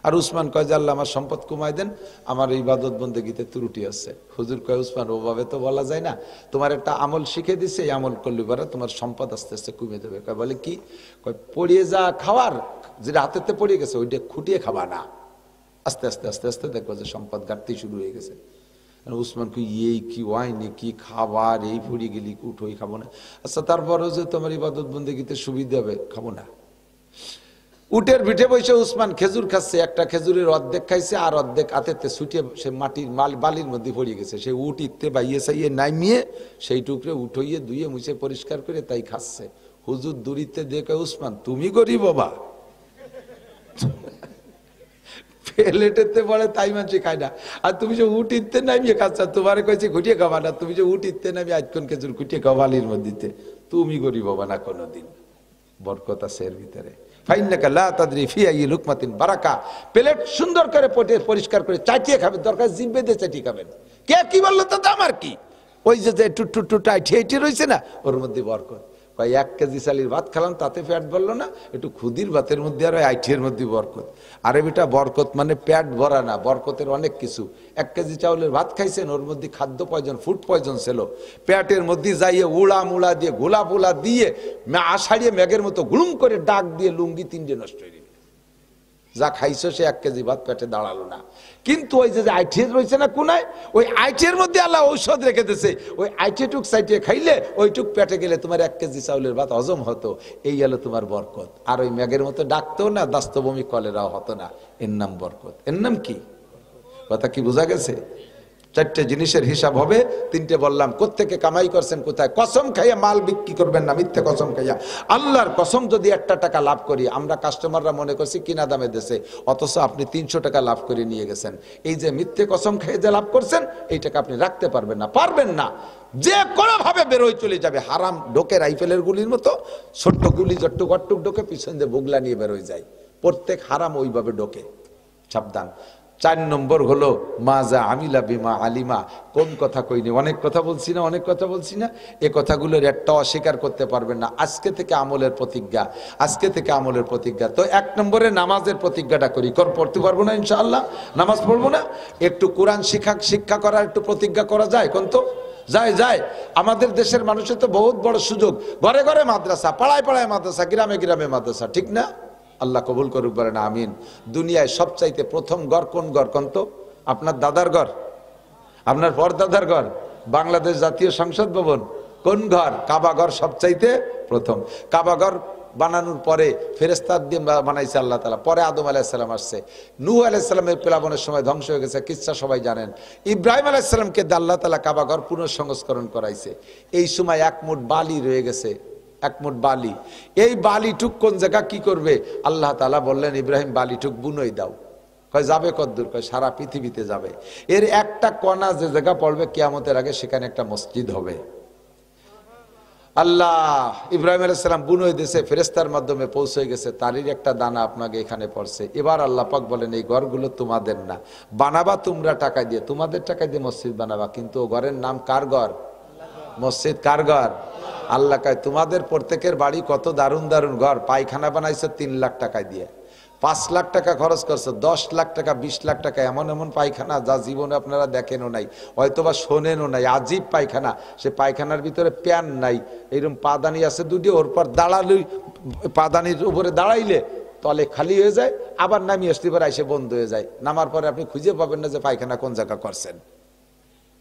আর উসমান কয় যে আল্লাহ আমার সম্পদ কমাই দেন, আমার ইবাদত বন্দেগীতে ত্রুটি আছে। হুজুর কয় উসমান ওভাবে তো বলা যায় না, তোমার একটা আমল শিখে দিছে, এই আমল করলে পরে তোমার সম্পদ আস্তে আস্তে কমে দেবে। কয় বলে কি? কয় পড়িয়ে যা খাওয়ার, যেটা হাতেতে পড়ে গেছে ওইটা খুঁটিয়ে খাবা না, আস্তে আস্তে আস্তে আস্তে দেখবো যে সম্পদ ঘাটতি শুরু হয়ে গেছে। উসমান কি এই কি ওয়াইনি কি খাবার, এই পড়ে গেলি উঠোই খাবো না। আচ্ছা তারপরেও যে তোমার ইবাদত বন্দেগীতে সুবিধা হবে, খাবো না। উটের পিঠে বসে উসমান খেজুর খাচ্ছে, একটা খেজুরের অর্ধেক খাইছে আর অর্ধেক আতেতে ছুটিয়ে সে মাটির বালির মধ্যে পড়ে গেছে। সে উট ইতে বাইয়ে চাইয়ে নামিয়ে সেই টুকরে উঠইয়ে ধুয়ে মুছে পরিষ্কার করে তাই খাচ্ছে। হুজুর দূরিতে দেখে উসমান তুমি গরিব বাবা, প্লেটেতে পড়ে তাই মানুষ খায় না, আর তুমি যে উট ইতে নামিয়ে খাচ্ছ, তোমার কয়েছে ঘুটিয়ে খাবা না, তুমি যে উট ইতে নামিয়ে আজক্ষণ খেজুর খুঁটিয়ে খাও বালির মধ্যে, তুমি গরিব বাবা না কোনোদিন। বরকত আছে এর ভিতরে। ফাইন্নাকা লা তাদরি ফি আইয়ি লুকমাতিন বারাকা। প্লেট সুন্দর করে পরিষ্কার করে চাটিয়ে খাবেন, দরকার জিভে দিয়ে চাটিয়ে খাবেন। কে কি বললো তাতে আমার কি? ওই যে টুটটুট আইঠে রয়েছে না, ওর মধ্যে বরকত। কয় 1 কেজি চালের ভাত খেলাম তাতে পেট ভরলো না, একটু খুদির ভাতের মধ্যে আর ওই আইঠের মধ্যে বরকত। আরে বেটা বরকত মানে পেট ভরা না, বরকতের অনেক কিছু। 1 কেজি চাউলের ভাত খাইছেন, ওর মধ্যে খাদ্য পয়জন, ফুড পয়জন ছিল, পেটের মধ্যে যাইয়ে উড়া মুড়া দিয়ে গোলা পোলা দিয়ে আষাঢ়িয়ে মেঘের মতো গুলুম করে ডাক দিয়ে লুঙ্গি 3টে নষ্ট হয়ে গেল। যা খাইছো সে 1 কেজি ভাত পেটে দাঁড়ালো না। কিন্তু ওই যে আইঠের রয়েছে না কোনায়, ওই আইঠের মধ্যে আল্লাহ ঔষধ রেখে দিয়েছে। ওই আইঠেটুক সাইটে খাইলে ওইটুক পেটে গেলে তোমার 1 কেজি চাউলের ভাত হজম হতো। এই গেল তোমার বরকত। আর ওই মেঘের মতো ডাকতো না, দাস্তবমি কলেরাও হতো না। এর নাম বরকত। এর নাম কি? কথা কি বোঝা গেছে? 4টে জিনিসের হিসাব হবে, 3টে বললাম। কোত্থেকে কামাই করছেন, কোথায়? কসম খাইয়া মাল বিক্রি করবেন না, মিথ্যে কসম খাইয়া। আল্লাহর কসম যদি 1 টাকা লাভ করি, আমরা কাস্টমাররা মনে করছি কিনা দামে দেশে, অথচ আপনি 300 টাকা লাভ করে নিয়ে গেছেন। এই যে মিথ্যে কসম খাইয়ে যে লাভ করছেন, এই টাকা আপনি রাখতে পারবেন না, যে কোনো ভাবে বেরোয় চলে যাবে। হারাম ঢোকে রাইফেলের গুলির মতো, ছোট্ট গুলি জট্টুক অট্টুক ঢোকে, পিছন দিয়ে বুগলা নিয়ে বেরোয় যায়। প্রত্যেক হারাম ওইভাবে ঢোকে, সাবধান। 4 নম্বর হলো মাজা আমিলা বিমা আলিমা। কোন কথা কইনি, অনেক কথা বলছি না, এ কথাগুলোর একটাও অস্বীকার করতে পারবেন না। আজকে থেকে আমলের প্রতিজ্ঞা। তো 1 নম্বরে নামাজের প্রতিজ্ঞাটা করি, পড়তে পারবো না ইনশাআল্লাহ, নামাজ পড়বো না। একটু কোরআন শিক্ষা করার একটু প্রতিজ্ঞা করা যায় কোন? তো যায়। আমাদের দেশের মানুষের তো বহুত বড় সুযোগ, ঘরে ঘরে মাদ্রাসা, পাড়ায় পাড়ায় মাদ্রাসা, গ্রামে গ্রামে মাদ্রাসা, ঠিক না? আল্লাহ কবুল করুক, বলেন আমিন। দুনিয়ায় সবচাইতে প্রথম ঘর কোন ঘর কোন? তো আপনার দাদার ঘর, আপনার পরদাদার ঘর, বাংলাদেশ জাতীয় সংসদ ভবন। কোন ঘর? কাবা ঘর সবচাইতে প্রথম। কাবা ঘর বানানোর পরে ফেরেশতা দিয়ে বানাইছে আল্লাহ তাআলা। পরে আদম আলাইহিস সালাম আসছে, নূহ আলাইহিস সালামের প্লাবনের সময় ধ্বংস হয়ে গেছে, কিচ্ছা সবাই জানেন। ইব্রাহিম আলাইহিস সালামকে আল্লাহ তাআলা কাবা ঘর পুনঃসংস্করণ করাইছে। এই সময় 1 মুঠ বালি রয়ে গেছে, 1 মুঠ বালি। এই বালিটুক কোন জায়গা কি করবে? আল্লাহ তাআলা বললেন ইব্রাহিম বালিটুক বুনই দাও। কয় যাবে কদ্দূর? কয় সারা পৃথিবীতে যাবে। এর একটা কণা যে জায়গা পড়বে কিয়ামতের আগে, সেখানে একটা মসজিদ হবে। আল্লাহ ইব্রাহিম আলাইহিস সালাম বুনই দিয়েছে, ফেরেশতার মাধ্যমে পৌঁছে গেছে, তারই একটা দানা আপনাকে এখানে পড়ছে। এবার আল্লাহ পাক বলেন এই ঘরগুলো তোমাদের না, বানাবা তোমরা টাকা দিয়ে, তোমাদের টাকা দিয়ে মসজিদ বানাবা, কিন্তু ও ঘরের নাম কার ঘর? মসজিদ কার ঘর? আল্লাহ কয় তোমাদের প্রত্যেকের বাড়ি কত দারুণ দারুণ ঘর, পায়খানা বানাইছে 3 লাখ টাকা দিয়ে, 5 লাখ টাকা খরচ করছে, 10 লাখ টাকা 20 লাখ টাকা, এমন এমন পায়খানা যা জীবনে আপনারা দেখেনও নাই, হয়তোবা শোনেনও নাই, আজীব পায়খানা। সে পায়খানার ভিতরে প্যান নাই, এইরকম পাদানি আছে দুটি, ওর পর দাঁড়ালে পাদানির উপরে দাঁড়াইলে তলে খালি হয়ে যায়, আবার নামিয়ে আসতে পারে এসে বন্ধ হয়ে যায়, নামার পরে আপনি খুঁজে পাবেন না যে পায়খানা কোন জায়গা করছেন।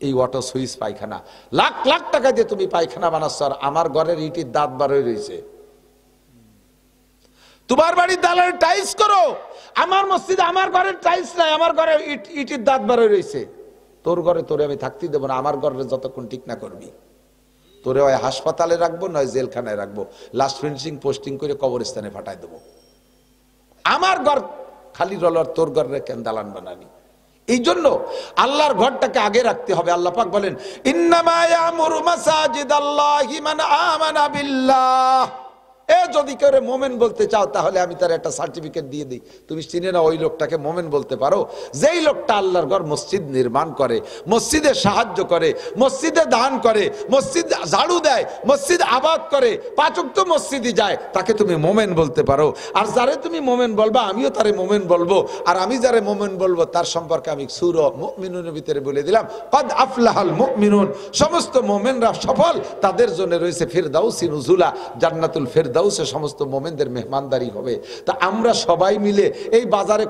এই ওয়াটার সুইচ পায়খানা, লাখ লাখ টাকা দিয়ে তুমি পায়খানা বানাচ্ছ, আর আমার ঘরের ইটির দাঁত বার হয়ে রয়েছে। তোমার বাড়ির দালানের টাইলস করো, আমার মসজিদে আমার ঘরের টাইলস নাই, আমার ঘরে ইটির দাঁত বার হয়ে রয়েছে। তোর ঘরে তোরে আমি থাকতে দেবো না, আমার ঘরে যতক্ষণ ঠিক না করবি, তোরে হয় হাসপাতালে রাখবো নয় জেলখানায় রাখবো, লাস্ট ফিনিশিং পোস্টিং করে কবরস্থানে ফাটাই দেবো। আমার ঘর খালি রলার, তোর ঘরে কেন দালান বানানি? এই জন্য আল্লাহর ঘরটাকে আগে রাখতে হবে। আল্লাহ পাক বলেন ইন্নামা ইয়ামুরু মাসাজিদাল্লাহি মান আমানা বিল্লাহ। যদি কেউ মোমেন বলতে চাও তাহলে আমি তার একটা সার্টিফিকেট দিয়ে দিই, তুমি চিনে না ওই লোকটাকে মোমেন বলতে পারো, যেই লোকটা আল্লাহর ঘর মসজিদ নির্মাণ করে, মসজিদে সাহায্য করে, মসজিদে দান করে, মসজিদ ঝাড়ু দেয়, মসজিদ আবাদ করে, 5 ওয়াক্ত মসজিদে যায়, তাকে তুমি মোমেন বলতে পারো। আর যারে তুমি মোমেন বলবা আমিও তারে মোমেন বলবো, আর আমি যারে মোমেন বলবো তার সম্পর্কে আমি সূরা মুমিনুনের ভিতরে বলে দিলাম কদ আফলাহাল মুমিনুন, সমস্ত মোমেনরা সফল, তাদের জন্য রয়েছে ফিরদাউসি নুজুলা, জান্নাতুল ফিরদাউসে সমস্ত মোমেনদের মেহমানদারি হবে। তা আমরা সবাই মিলে এই বাজারে